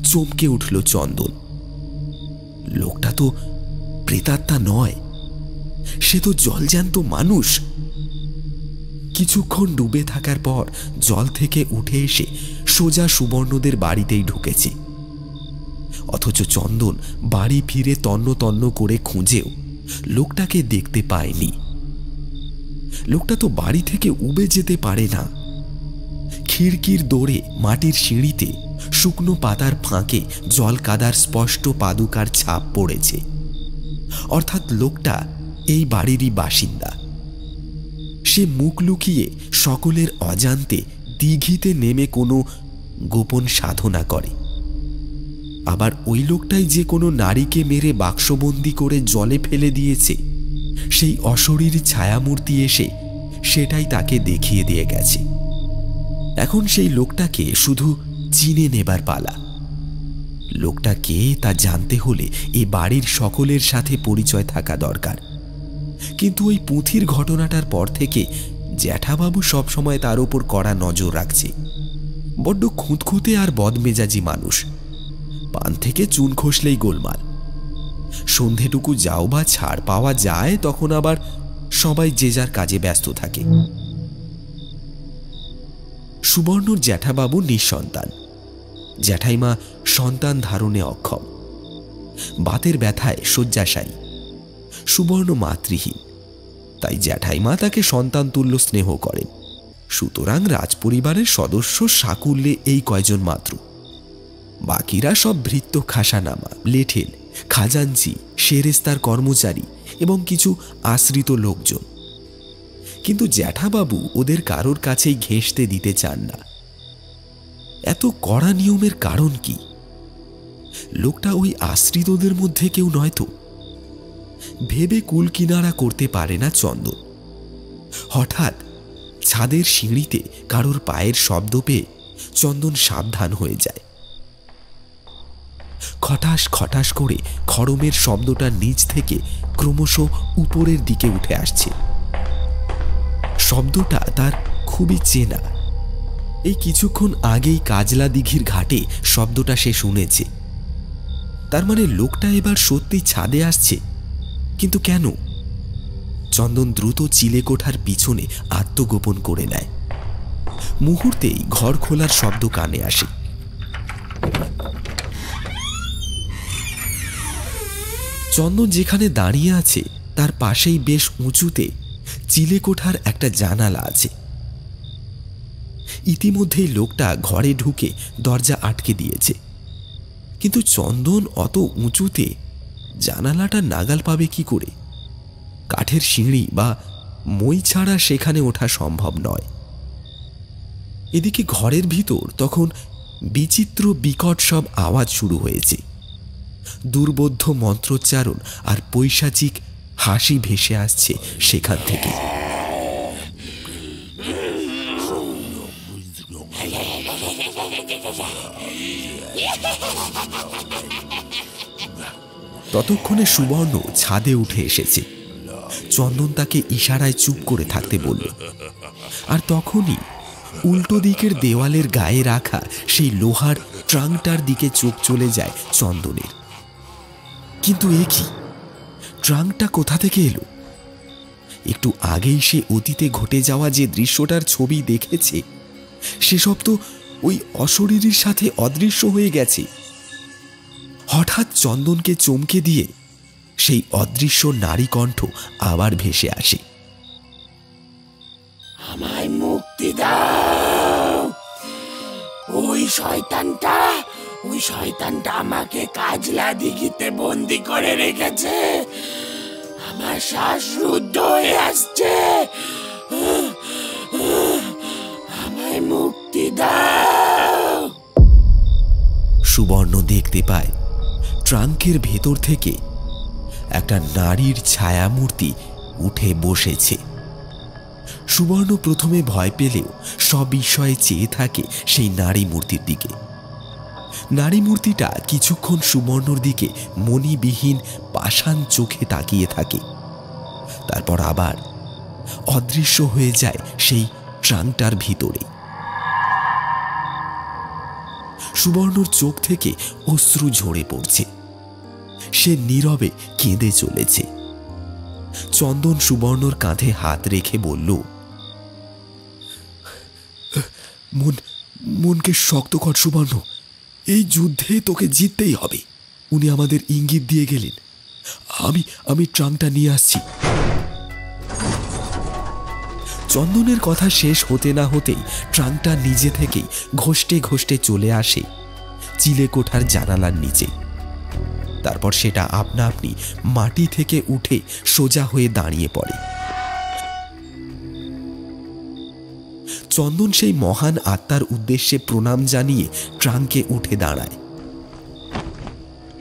চমকে উঠল চন্দন। লোকটা তো প্রেতাত্মা নয়, সে তো জলজ্যান্ত মানুষ। কিছুক্ষণ ডুবে থাকার পর জল থেকে উঠে এসে সোজা সুবর্ণদের বাড়িতেই ঢুকেছে। অথচ চন্দন বাড়ি ফিরে তন্ন তন্ন করে খুঁজেও লোকটাকে দেখতে পায়নি। লোকটা তো বাড়ি থেকে উবে যেতে পারে না। খিড়কির দৌড়ে মাটির সিঁড়িতে শুকনো পাতার ফাঁকে জল কাদার স্পষ্ট পাদুকার ছাপ পড়েছে। অর্থাৎ লোকটা এই বাড়িরই বাসিন্দা। সে মুখ লুকিয়ে সকলের অজান্তে দিঘিতে নেমে কোনো গোপন সাধনা করে। আবার ওই লোকটাই যে কোনো নারীকে মেরে বাক্সবন্দি করে জলে ফেলে দিয়েছে, সেই অশরীর ছায়ামূর্তি এসে সেটাই তাকে দেখিয়ে দিয়ে গেছে। এখন সেই লোকটাকে শুধু চিনে নেবার পালা। লোকটা কে তা জানতে হলে এ বাড়ির সকলের সাথে পরিচয় থাকা দরকার। কিন্তু ওই পুঁথির ঘটনাটার পর থেকে জ্যাঠাবাবু সবসময় তার উপর কড়া নজর রাখছে। বড্ড খুঁতখুঁতে আর বদমেজাজি মানুষ। পান থেকে চুন খসলেই গোলমাল। সন্ধেটুকু যাও বা ছাড় পাওয়া যায়, তখন আবার সবাই যে যার কাজে ব্যস্ত থাকে। সুবর্ণর জ্যাঠাবাবু নিঃসন্তান। জ্যাঠাইমা সন্তান ধারণে অক্ষম। বাতের ব্যথায় শয্যাশায়ী। সুবর্ণ মাতৃহীন, তাই জ্যাঠাইমা তাকে সন্তান তুল্য স্নেহ করেন। সুতরাং রাজপরিবারের সদস্য সাকুল্যে এই কয়জন মাত্র। বাকিরা সব ভৃত্য খাসানামা, লেঠেল, খাজাঞ্চি, সেরেস্তার কর্মচারী এবং কিছু আশ্রিত লোকজন। কিন্তু জ্যাঠাবাবু ওদের কারোর কাছেই ঘেঁষতে দিতে চান না। এত কড়া নিয়মের কারণ কি? লোকটা ওই আশ্রিতদের মধ্যে কেউ নয় তো? ভেবে কুল কিনারা করতে পারে না চন্দন। হঠাৎ ছাদের সিঁড়িতে কারোর পায়ের শব্দ পেয়ে চন্দন সাবধান হয়ে যায়। খটাস খটাস করে খড়মের শব্দটা নিচ থেকে ক্রমশ উপরের দিকে উঠে আসছে। শব্দটা তার খুবই চেনা। এই কিছুক্ষণ আগেই কাজলা দিঘির ঘাটে শব্দটা সে শুনেছে। তার মানে লোকটা এবার সত্যি ছাদে আসছে। কিন্তু কেন? চন্দন দ্রুত চিলেকোঠার পিছনে আত্মগোপন করে নেয়। মুহূর্তেই ঘর খোলার শব্দ কানে আসে। চন্দন যেখানে দাঁড়িয়ে আছে তার পাশেই বেশ উঁচুতে চিলেকোঠার একটা জানালা আছে। ইতিমধ্যেই লোকটা ঘরে ঢুকে দরজা আটকে দিয়েছে। কিন্তু চন্দন অত উঁচুতে জানালাটা নাগাল পাবে কি করে? কাঠের সিঁড়ি বা মই ছাড়া সেখানে ওঠা সম্ভব নয়। এদিকে ঘরের ভিতর তখন বিচিত্র বিকট সব আওয়াজ শুরু হয়েছে। দুর্বোধ্য মন্ত্রোচ্চারণ আর পৈশাচিক হাসি ভেসে আসছে সেখান থেকে। ততক্ষণে সুবর্ণ ছাদে উঠে এসেছে। চন্দন তাকে ইশারায় চুপ করে থাকতে বলল। আর তখনই উল্টো দিকের দেওয়ালের গায়ে রাখা সেই লোহার ট্রাঙ্কটার দিকে চোখ চলে যায় চন্দনের। কিন্তু এ কি? ট্রাঙ্কটা কোথা থেকে এলো? একটু আগেই সে অতীতে ঘটে যাওয়া যে দৃশ্যটার ছবি দেখেছে সেসব তো ওই অশরীরীর সাথে অদৃশ্য হয়ে গেছে। হঠাৎ চন্দনকে চমকে দিয়ে সেই অদৃশ্য নারী কণ্ঠ আবার ভেসে আসে। আমায় মুক্তি দাও। ওই শয়তানটা আমাকে কাজলা দিঘিতে বন্দি করে রেখেছে। আমার শ্বাস রুদ্ধ হয়ে আসছে। আমায় মুক্তি দাও। সুবর্ণ দেখতে পায় ট্রাঙ্কের ভেতর থেকে একটা নারীর ছায়ামূর্তি উঠে বসেছে। সুবর্ণ প্রথমে ভয় পেলেও সবিস্ময়ে চেয়ে থাকে সেই নারী মূর্তির দিকে। নারী মূর্তিটা কিছুক্ষণ সুবর্ণর দিকে মণিবিহীন পাষাণ চোখে তাকিয়ে থাকে। তারপর আবার অদৃশ্য হয়ে যায় সেই ট্রাঙ্কটার ভিতরে। সুবর্ণর চোখ থেকে অশ্রু ঝরে পড়ছে। সে নীরবে কেঁদে চলেছে। চন্দন সুবর্ণর কাঁধে হাত রেখে বলল, মনকে শক্ত কর সুবর্ণ, এই যুদ্ধে তোকে জিততেই হবে। উনি আমাদের ইঙ্গিত দিয়ে গেলেন। আমি ট্রাঙ্কটা নিয়ে আসছি। চন্দনের কথা শেষ হতে না হতেই ট্রাঙ্কটা নিজে থেকেই ঘষ্টে ঘষ্টে চলে আসে চিলেকোঠার জানালার নিচে। তারপর সেটা আপনা আপনি মাটি থেকে উঠে সোজা হয়ে দাঁড়িয়ে পড়ে। চন্দন সেই মহান আত্মার উদ্দেশ্যে প্রণাম জানিয়ে ট্রাঙ্কে উঠে দাঁড়ায়।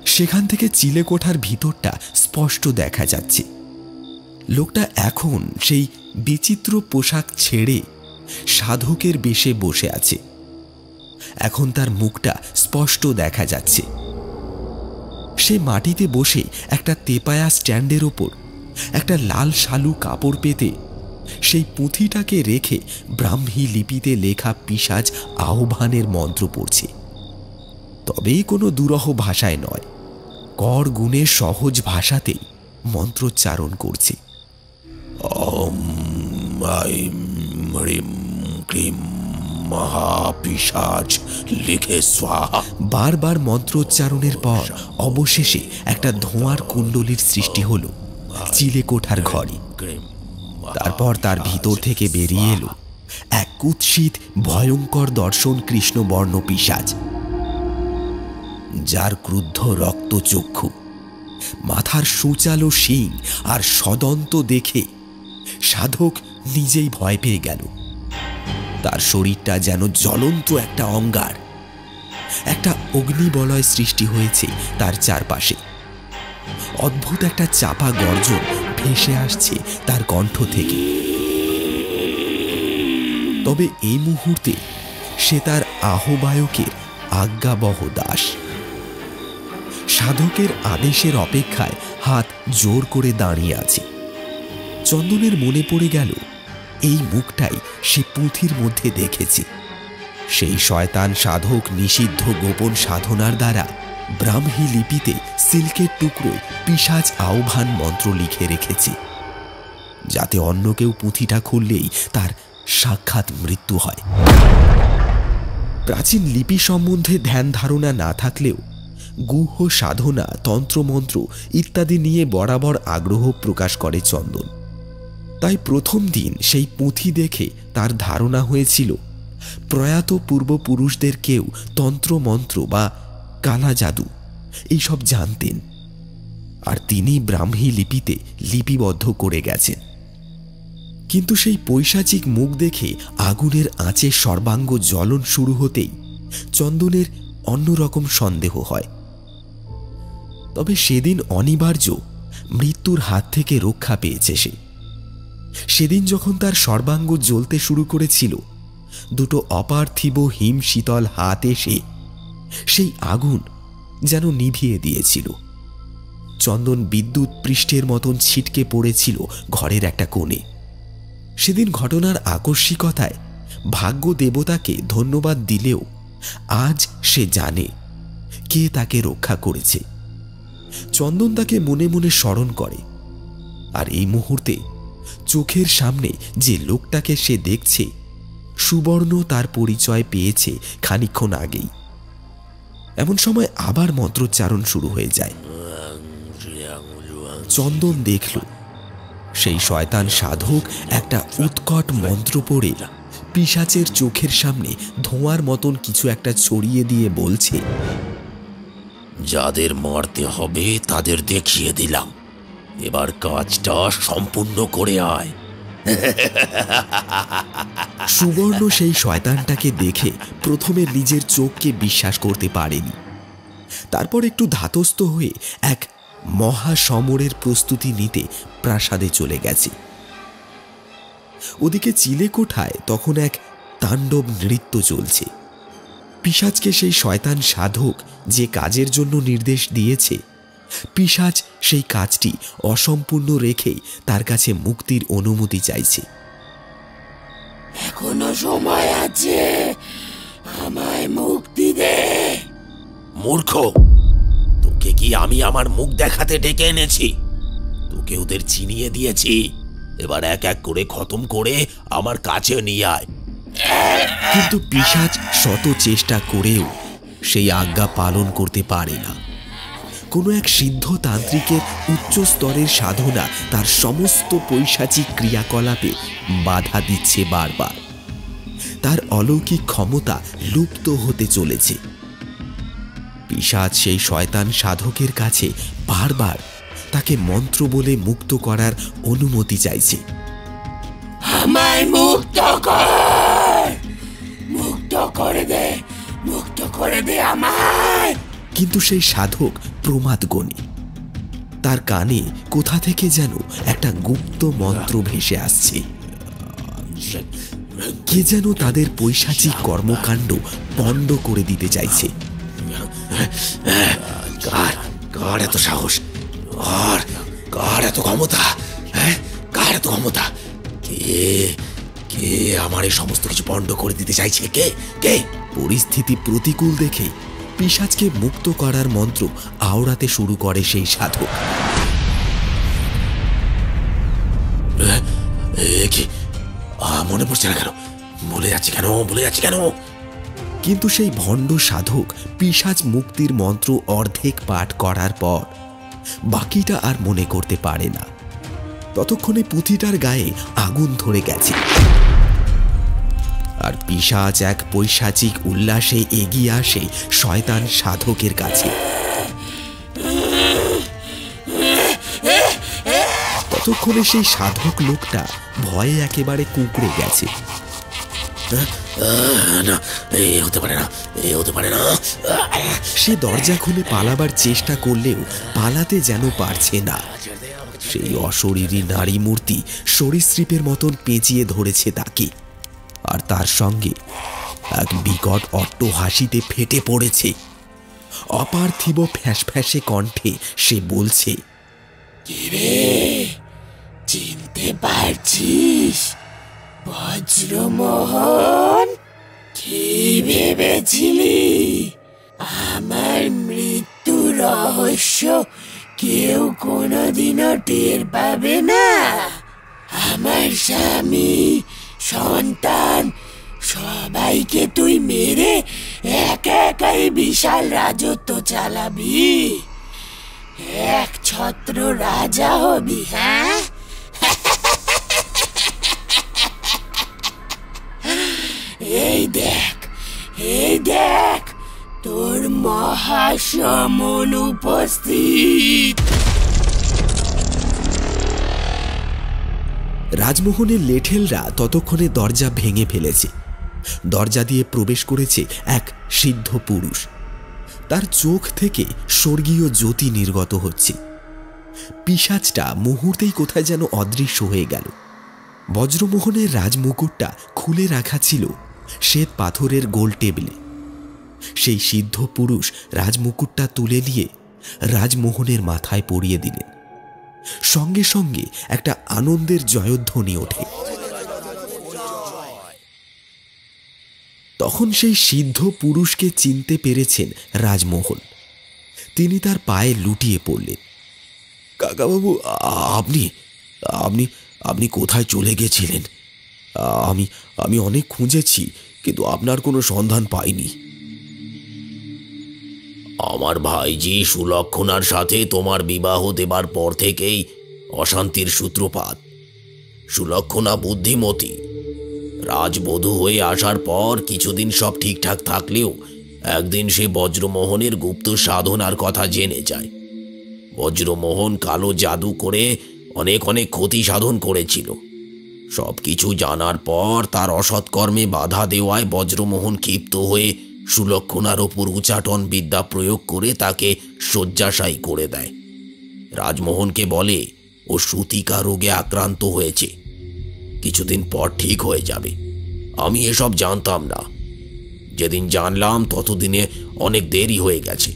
সেখান থেকে চিলেকোঠার ভিতরটা স্পষ্ট দেখা যাচ্ছে। লোকটা এখন সেই বিচিত্র পোশাক ছেড়ে সাধকের বেশে বসে আছে। এখন তার মুখটা স্পষ্ট দেখা যাচ্ছে। সে মাটিতে বসে একটা তেপায়া স্ট্যান্ডের ওপর একটা লাল শালু কাপড় পেতে সেই পুঁথিটাকে রেখে ব্রাহ্মী লিপিতে লেখা পিশাচ আহ্বানের মন্ত্র পড়ছে। তবেই কোনো দুরহ ভাষায় নয়, কর গুণে সহজ ভাষাতেই মন্ত্রোচ্চারণ করছে। ওম আইম হ্রিম ক্লিম মহাপিশাচ লিখে স্বাহা। বারবার মন্ত্রোচ্চারণের পর অবশেষে একটা ধোঁয়ার কুণ্ডলীর সৃষ্টি হলো চিলেকোঠার ঘরে। তারপর তার ভিতর থেকে বেরিয়ে এলো এক কুৎসিত ভয়ঙ্কর দর্শন কৃষ্ণবর্ণ পিশাচ, যার ক্রুদ্ধ রক্তচক্ষু, মাথার সূচালো শিং আর সদন্ত দেখে সাধক নিজেই ভয় পেয়ে গেল। তার শরীরটা যেন জ্বলন্ত একটা অঙ্গার। একটা অগ্নিবলয় সৃষ্টি হয়েছে তার চারপাশে। অদ্ভুত একটা চাপা গর্জন ভেসে আসছে তার কণ্ঠ থেকে। তবে এই মুহূর্তে সে তার আহ্বায়কের আজ্ঞাবহ দাস। সাধকের আদেশের অপেক্ষায় হাত জোর করে দাঁড়িয়ে আছে। চন্দনের মনে পড়ে গেল এই মুখটাই সে পুঁথির মধ্যে দেখেছে। সেই শয়তান সাধক নিষিদ্ধ গোপন সাধনার দ্বারা ব্রাহ্মী লিপিতে সিল্কের টুকরোয় পিশাচ আহ্বান মন্ত্র লিখে রেখেছে, যাতে অন্য কেউ পুঁথিটা খুললেই তার সাক্ষাৎ মৃত্যু হয়। প্রাচীন লিপি সম্বন্ধে ধ্যান ধারণা না থাকলেও গুহ সাধনা, তন্ত্রমন্ত্র ইত্যাদি নিয়ে বরাবর আগ্রহ প্রকাশ করে চন্দন। তাই প্রথম দিন সেই পুঁথি দেখে তার ধারণা হয়েছিল প্রয়াত পূর্বপুরুষদের কেউ তন্ত্রমন্ত্র বা কালা জাদু এইসব জানতেন, আর তিনি ব্রাহ্মী লিপিতে লিপিবদ্ধ করে গেছেন। কিন্তু সেই পৈশাচিক মুখ দেখে আগুনের আঁচে সর্বাঙ্গ জ্বলন শুরু হতেই চন্দনের অন্যরকম সন্দেহ হয়। তবে সেদিন অনিবার্য মৃত্যুর হাত থেকে রক্ষা পেয়েছে সে। সেদিন যখন তার সর্বাঙ্গ জ্বলতে শুরু করেছিল, দুটো অপার্থিব হিম শীতল হাত এসে সেই আগুন যেন নিভিয়ে দিয়েছিল। চন্দন বিদ্যুৎ পৃষ্ঠের মতন ছিটকে পড়েছিল ঘরের একটা কোণে। সেদিন ঘটনার আকস্মিকতায় ভাগ্য দেবতাকে ধন্যবাদ দিলেও আজ সে জানে কে তাকে রক্ষা করেছে। চন্দন তাকে মনে মনে স্মরণ করে, আর এই মুহূর্তে চোখের সামনে যে লোকটাকে সে দেখছে, সুবর্ণ তার পরিচয় পেয়েছে খানিকক্ষণ আগেই। এমন সময় আবার মন্ত্রোচ্চারণ শুরু হয়ে যায়। চন্দন দেখল সেই শয়তান সাধক একটা উৎকট মন্ত্র পড়ে পিশাচের চোখের সামনে ধোঁয়ার মতন কিছু একটা ছড়িয়ে দিয়ে বলছে, যাদের মারতে হবে তাদের দেখিয়ে দিলাম, এবার কাজটা সম্পূর্ণ করে আয়। সুবর্ণ সেই শয়তানটাকে দেখে প্রথমে নিজের চোখকে বিশ্বাস করতে পারেনি। তারপর একটু ধাতস্থ হয়ে এক মহাসমরের প্রস্তুতি নিতে প্রাসাদে চলে গেছে। ওদিকে চিলেকোঠায় তখন এক তাণ্ডব নৃত্য চলছে। পিশাচকে সেই শয়তান সাধক যে কাজের জন্য নির্দেশ দিয়েছে, পিশাচ সেই কাজটি অসম্পূর্ণ রেখেই তার কাছে মুক্তির অনুমতি চাইছে। এখনো সময় আছে, আমায় মুক্তি দে। মূর্খ, তোকে কি আমি আমার মুখ দেখাতে ডেকে এনেছি? তোকে ওদের চিনিয়ে দিয়েছি, এবার এক এক করে খতম করে আমার কাছে নিয়ে আয়। কিন্তু পিশাচ শত চেষ্টা করেও সেই আজ্ঞা পালন করতে পারে না। কোনো এক সিদ্ধ তান্ত্রিকের উচ্চ স্তরের সাধনা তার সমস্ত পৈশাচিক ক্রিয়াকলাপে বাধা দিচ্ছে বারবার। তার অলৌকিক ক্ষমতা লুপ্ত হতে চলেছে। পিশাচ সেই শয়তান সাধকের কাছে বারবার তাকে মন্ত্র বলে মুক্ত করার অনুমতি চাইছে। আমায় মুক্ত কর, মুক্ত করে দে, মুক্ত করে দে আমায়। কিন্তু সেই সাধক প্রমাদগণী। তার কানে কোথা থেকে যেন একটা গুপ্ত মন্ত্র ভেসে আসছে। কে যেন তাদের পৈশাচিক কর্মকাণ্ড বন্ধ করে দিতে চাইছে। কার এত সাহস, কার এত ক্ষমতা, কার এত ক্ষমতা? কে কে আমার এই সমস্ত কিছু বন্ধ করে দিতে চাইছে? কে কে? পরিস্থিতি প্রতিকূল দেখে পিশাচকে মুক্ত করার মন্ত্র আওড়াতে শুরু করে সেই সাধক। মনে পড়ছে না কেন? ভুলে যাচ্ছি কেন? কিন্তু সেই ভণ্ড সাধক পিশাচ মুক্তির মন্ত্র অর্ধেক পাঠ করার পর বাকিটা আর মনে করতে পারে না। ততক্ষণে পুঁথিটার গায়ে আগুন ধরে গেছে। আর পিশাচ এক পৈশাচিক উল্লাসে এগিয়ে আসে শয়তান সাধকের কাছে। ততক্ষণে সেই সাধক লোকটা ভয়ে একেবারে কুঁকড়ে গেছে। না, এ হতে পারে না, এ হতে পারে না। সে দরজা খুলে পালাবার চেষ্টা করলেও পালাতে যেন পারছে না। সেই অশরীরী নারী মূর্তি সরীসৃপের মতন পেঁচিয়ে ধরেছে তাকে, আর তার সঙ্গে এক বিকট অট্টহাসিতে ফেটে পড়েছে। অপার্থিব ফ্যাঁসফ্যাঁসে কণ্ঠে সে বলছে, কিরে, চিনতে পারছিস বজ্রমোহন? কি ভেবেছিলি আমার মৃত্যু রহস্য কেউ কোনোদিনও টের পাবে না? আমার স্বামী, সন্তান সবাইকে তুই মেরে একা একাই বিশাল রাজত্ব চালাবি? এক ছত্র রাজা হবি, হ্যাঁ? এই দেখ, এই দেখ, তোর মহাসমন উপস্থিত। রাজমোহনের লেঠেলরা ততক্ষণে দরজা ভেঙে ফেলেছে। দরজা দিয়ে প্রবেশ করেছে এক সিদ্ধ পুরুষ। তার চোখ থেকে স্বর্গীয় জ্যোতি নির্গত হচ্ছে। পিশাচটা মুহূর্তেই কোথায় যেন অদৃশ্য হয়ে গেল। বজ্রমোহনের রাজমুকুটটা খুলে রাখা ছিল শ্বেত পাথরের গোল টেবিলে। সেই সিদ্ধ পুরুষ রাজমুকুটটা তুলে নিয়ে রাজমোহনের মাথায় পরিয়ে দিলেন। সঙ্গে সঙ্গে একটা আনন্দের জয়ধ্বনি ওঠে। তখন সেই সিদ্ধ পুরুষকে চিনতে পেরেছেন রাজমোহন। তিনি তার পায়ে লুটিয়ে পড়লেন। কাকাবাবু, আপনি আপনি আপনি কোথায় চলে গেছিলেন? আমি অনেক খুঁজেছি, কিন্তু আপনার কোনো সন্ধান পাইনি। আমার ভাইজি সুলক্ষণার সাথে তোমার বিবাহ দেবার পর থেকেই অশান্তির সূত্রপাত। সুলক্ষণা বুদ্ধিমতী। রাজবধূ হয়ে আসার পর কিছুদিন সব ঠিকঠাক থাকলেও একদিন সে বজ্রমোহনের গুপ্ত সাধনার কথা জেনে যায়। বজ্রমোহন কালো জাদু করে অনেক ক্ষতি সাধন করেছিল। সব কিছু জানার পর তার অসৎকর্মে বাধা দেওয়ায় বজ্রমোহন ক্ষিপ্ত হয়ে সুলক্ষণার ওপর উচাটন বিদ্যা প্রয়োগ করে তাকে শয্যাশায়ী করে দেয়। রাজমোহনকে বলে ও সূতিকা রোগে আক্রান্ত হয়েছে, কিছুদিন পর ঠিক হয়ে যাবে। আমি এসব জানতাম না। যেদিন জানলাম ততদিনে অনেক দেরি হয়ে গেছে।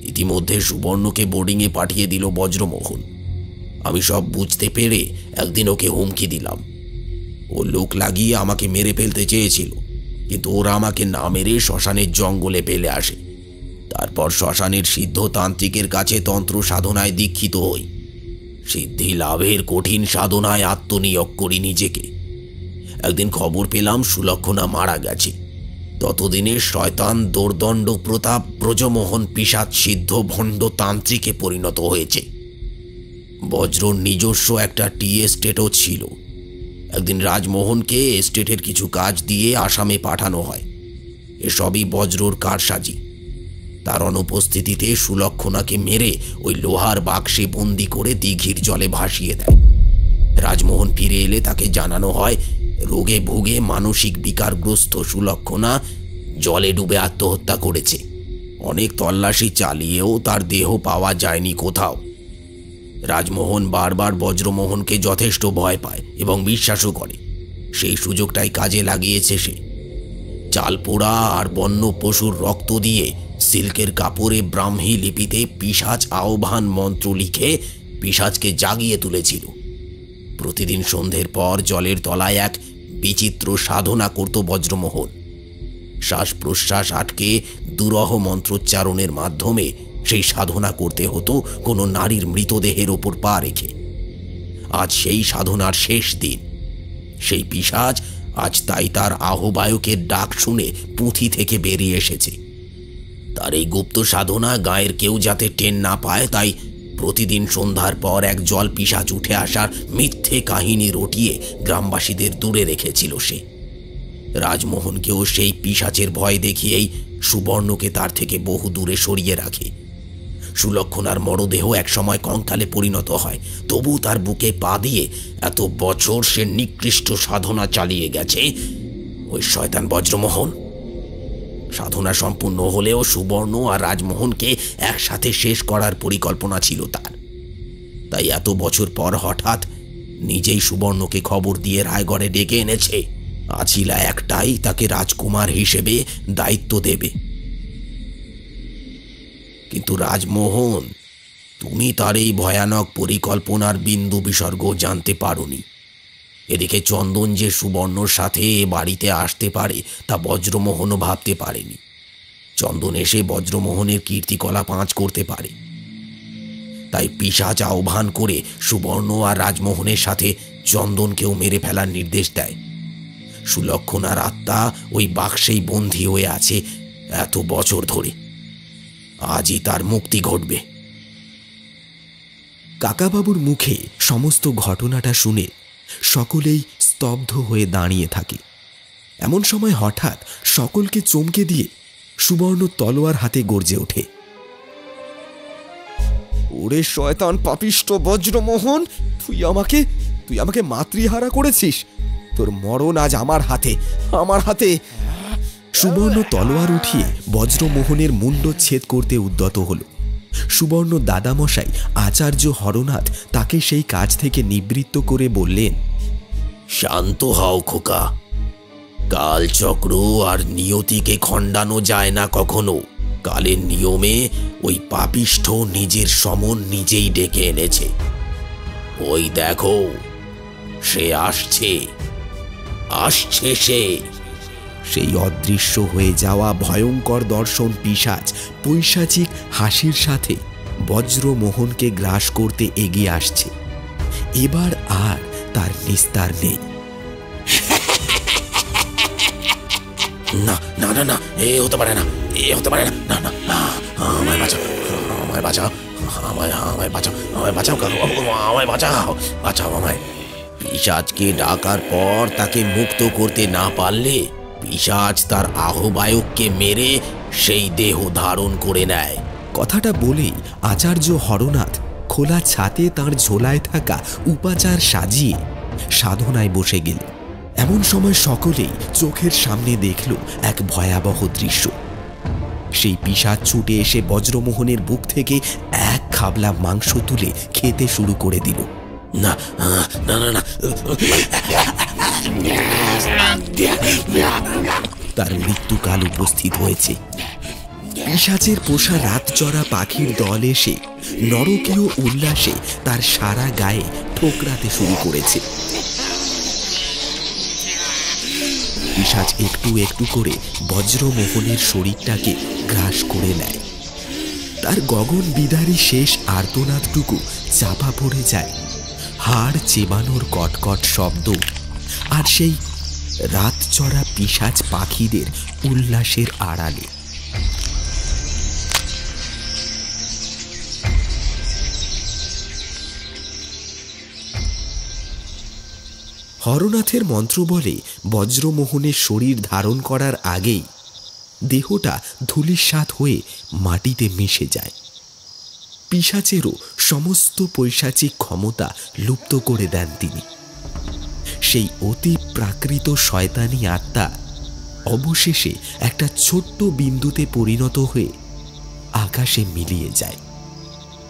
ইতিমধ্যে সুবর্ণকে বোর্ডিংয়ে পাঠিয়ে দিল বজ্রমোহন। আমি সব বুঝতে পেরে একদিন ওকে হুমকি দিলাম। ও লোক লাগিয়ে আমাকে মেরে ফেলতে চেয়েছিল, কিন্তু ওরা আমাকে না মেরে শ্মশানের জঙ্গলে ফেলে আসে। তারপর শ্মশানের সিদ্ধতান্ত্রিকের কাছে তন্ত্র সাধনায় দীক্ষিত হই। সিদ্ধি লাভের কঠিন সাধনায় আত্মনিয়োগ করি নিজেকে। একদিন খবর পেলাম সুলক্ষণা মারা গেছে। ততদিনে শয়তান দোর্দণ্ড প্রতাপ ব্রজমোহন পিশাচ সিদ্ধ ভণ্ড তান্ত্রিকে পরিণত হয়েছে। বজ্রর নিজস্ব একটা টি এস্টেটও ছিল। একদিন রাজমোহনকে এস্টেটের কিছু কাজ দিয়ে আসামে পাঠানো হয়। এসবই বজ্রর কারসাজি। তার অনুপস্থিতিতে সুলক্ষণাকে মেরে ওই লোহার বাক্সে বন্দি করে দিঘির জলে ভাসিয়ে দেয়। রাজমোহন ফিরে এলে তাকে জানানো হয় রোগে ভুগে মানসিক বিকারগ্রস্ত সুলক্ষণা জলে ডুবে আত্মহত্যা করেছে। অনেক তল্লাশি চালিয়েও তার দেহ পাওয়া যায়নি কোথাও। রাজমোহন বারবার বজ্রমোহনকে যথেষ্ট ভয় পায় এবং বিশ্বাসও করে। সেই সুযোগটাই কাজে লাগিয়েছে সে। চালপোড়া আর বন্য পশুর রক্ত দিয়ে সিল্কের কাপড়ে ব্রাহ্মী লিপিতে পিশাচ আহ্বান মন্ত্র লিখে পিশাচকে জাগিয়ে তুলেছিল। প্রতিদিন সন্ধ্যের পর জলের তলায় এক বিচিত্র সাধনা করত বজ্রমোহন। শ্বাস প্রশ্বাস আটকে দুরহ মন্ত্রোচ্চারণের মাধ্যমে সেই সাধনা করতে হতো কোনো নারীর মৃতদেহের ওপর পা রেখে। আজ সেই সাধনার শেষ দিন। সেই পিশাচ আজ তাই তার আহ্বায়কের ডাক শুনে পুঁথি থেকে বেরিয়ে এসেছে। তার এই গুপ্ত সাধনা গায়ের কেউ যাতে টেন না পায়, তাই প্রতিদিন সন্ধ্যার পর এক জল পিশাচ উঠে আসার মিথ্যে কাহিনী রটিয়ে গ্রামবাসীদের দূরে রেখেছিল সে। রাজমোহনকেও সেই পিশাচের ভয় দেখিয়েই সুবর্ণকে তার থেকে বহু দূরে সরিয়ে রাখে। সুলক্ষণার মরদেহ একসময় কঙ্কালে পরিণত হয়, তবু তার বুকে পা দিয়ে এত বছর সে নিকৃষ্ট সাধনা চালিয়ে গেছে ওই শয়তান বজ্রমোহন। সাধনা সম্পূর্ণ হলেও সুবর্ণ আর রাজমোহনকে একসাথে শেষ করার পরিকল্পনা ছিল তার। তাই এত বছর পর হঠাৎ নিজেই সুবর্ণকে খবর দিয়ে রায়গড়ে ডেকে এনেছে। আছিলা একটাই, তাকে রাজকুমার হিসেবে দায়িত্ব দেবে। কিন্তু রাজমোহন, তুমি তার এই ভয়ানক পরিকল্পনার বিন্দু বিসর্গ জানতে পারোনি। এদিকে চন্দন যে সুবর্ণর সাথে এ বাড়িতে আসতে পারে তা বজ্রমোহনও ভাবতে পারেনি। চন্দন এসে বজ্রমোহনের কীর্তিকলাপ আঁচ করতে পারে। তাই পিশাচ আহ্বান করে সুবর্ণ আর রাজমোহনের সাথে চন্দনকেও মেরে ফেলার নির্দেশ দেয়। সুলক্ষণার আত্মা ওই বাক্সেই বন্দী হয়ে আছে এত বছর ধরে। আজই তার মুক্তি ঘটবে। কাকাবাবুর মুখে সমস্ত ঘটনাটা শুনে সকলেই স্তব্ধ হয়ে দাঁড়িয়ে থাকে। এমন সময় হঠাৎ সকলকে চমকে দিয়ে সুবর্ণ তলোয়ার হাতে গর্জে ওঠে। ওরে শয়তান পাপিষ্ট বজ্রমোহন, তুই আমাকে মাতৃহারা করেছিস। তোর মরণ আজ আমার হাতে। সুবর্ণ তলোয়ার উঠিয়ে বজ্রমোহনের মুন্ড ছেদ করতে উদ্যত হল। সুবর্ণ দাদামশাই আচার্য হরনাথ তাকে সেই কাজ থেকে নিবৃত্ত করে বললেন, শান্ত হও খোকা। কালচক্র আর নিয়তিকে খণ্ডানো যায় না কখনো। কালের নিয়মে ওই পাপিষ্ঠ নিজের সমন নিজেই ডেকে এনেছে। ওই দেখো, সে আসছে সে। সেই অদৃশ্য হয়ে যাওয়া ভয়ঙ্কর দর্শন পিশাচ পৈশাচিক হাসির সাথে বজ্রমোহনকে গ্রাস করতে এগিয়ে আসছে। এবার আর তার নিস্তার নেই। না না না না, এ হতে পারে না। না না না, আমায় বাঁচাও, আমায় বাঁচাও, আমায় বাঁচাও আমায়। পিশাচকে ডাকার পর তাকে মুক্ত করতে না পারলে পিশাচ তার আহ্বায়ককে মেরে সেই দেহ ধারণ করে নেয়। কথাটা বলেই আচার্য হরনাথ খোলা ছাতে তার ঝোলায় থাকা উপাচার সাজিয়ে সাধনায় বসে গেল। এমন সময় সকলেই চোখের সামনে দেখল এক ভয়াবহ দৃশ্য। সেই পিশাচ ছুটে এসে বজ্রমোহনের বুক থেকে এক খাবলা মাংস তুলে খেতে শুরু করে দিল। না না না না, তার মৃত্যুকাল উপস্থিত হয়েছে। পিশাচের পোষা রাতচরা পাখির দল এসে নরকীয় উল্লাসে তার সারা গায়ে ঠোকরাতে শুরু করেছে। পিশাচ একটু একটু করে বজ্রমোহনের শরীরটাকে গ্রাস করে নেয়। তার গগন বিদারী শেষ আর্তনাদটুকু চাপা পড়ে যায় হাড় চেবানোর কটকট শব্দ আর সেই রাতচরা পিশাচ পাখিদের উল্লাসের আড়ালে। হরনাথের মন্ত্র বলে বজ্রমোহনের শরীর ধারণ করার আগেই দেহটা ধূলিসাৎ হয়ে মাটিতে মিশে যায়। পিশাচেরও সমস্ত পৈশাচিক ক্ষমতা লুপ্ত করে দেন তিনি। সেই অতি প্রাকৃত শয়তানি আত্মা অবশেষে একটা ছোট্ট বিন্দুতে পরিণত হয়ে আকাশে মিলিয়ে যায়।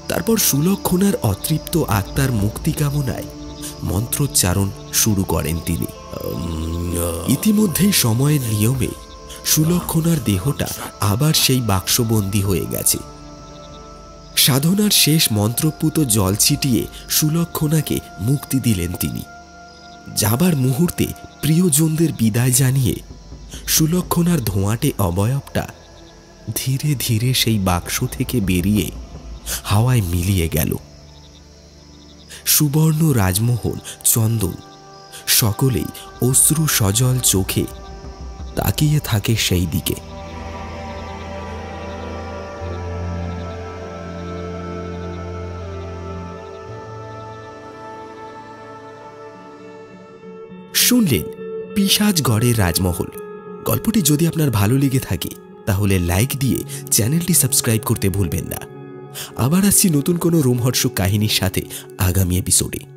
তারপর সুলক্ষণার অতৃপ্ত আত্মার মুক্তি কামনায় মন্ত্রোচ্চারণ শুরু করেন তিনি। ইতিমধ্যেই সময়ের নিয়মে সুলক্ষণার দেহটা আবার সেই বাক্সবন্দী হয়ে গেছে। সাধনার শেষ মন্ত্রপুত জল ছিটিয়ে সুলক্ষণাকে মুক্তি দিলেন তিনি। যাবার মুহূর্তে প্রিয়জনদের বিদায় জানিয়ে সুলক্ষণার ধোঁয়াটে অবয়বটা ধীরে ধীরে সেই বাক্স থেকে বেরিয়ে হাওয়ায় মিলিয়ে গেল। সুবর্ণ, রাজমোহন, চন্দন সকলেই অশ্রু সজল চোখে তাকিয়ে থাকে সেই দিকে। শুনলেন পিশাচগড়ের রাজমহল গল্পটি যদি আপনার ভালো লেগে থাকে তাহলে লাইক দিয়ে চ্যানেলটি সাবস্ক্রাইব করতে ভুলবেন না। আবার আসছি নতুন কোনো রোমহর্ষক কাহিনীর সাথে আগামী এপিসোডে।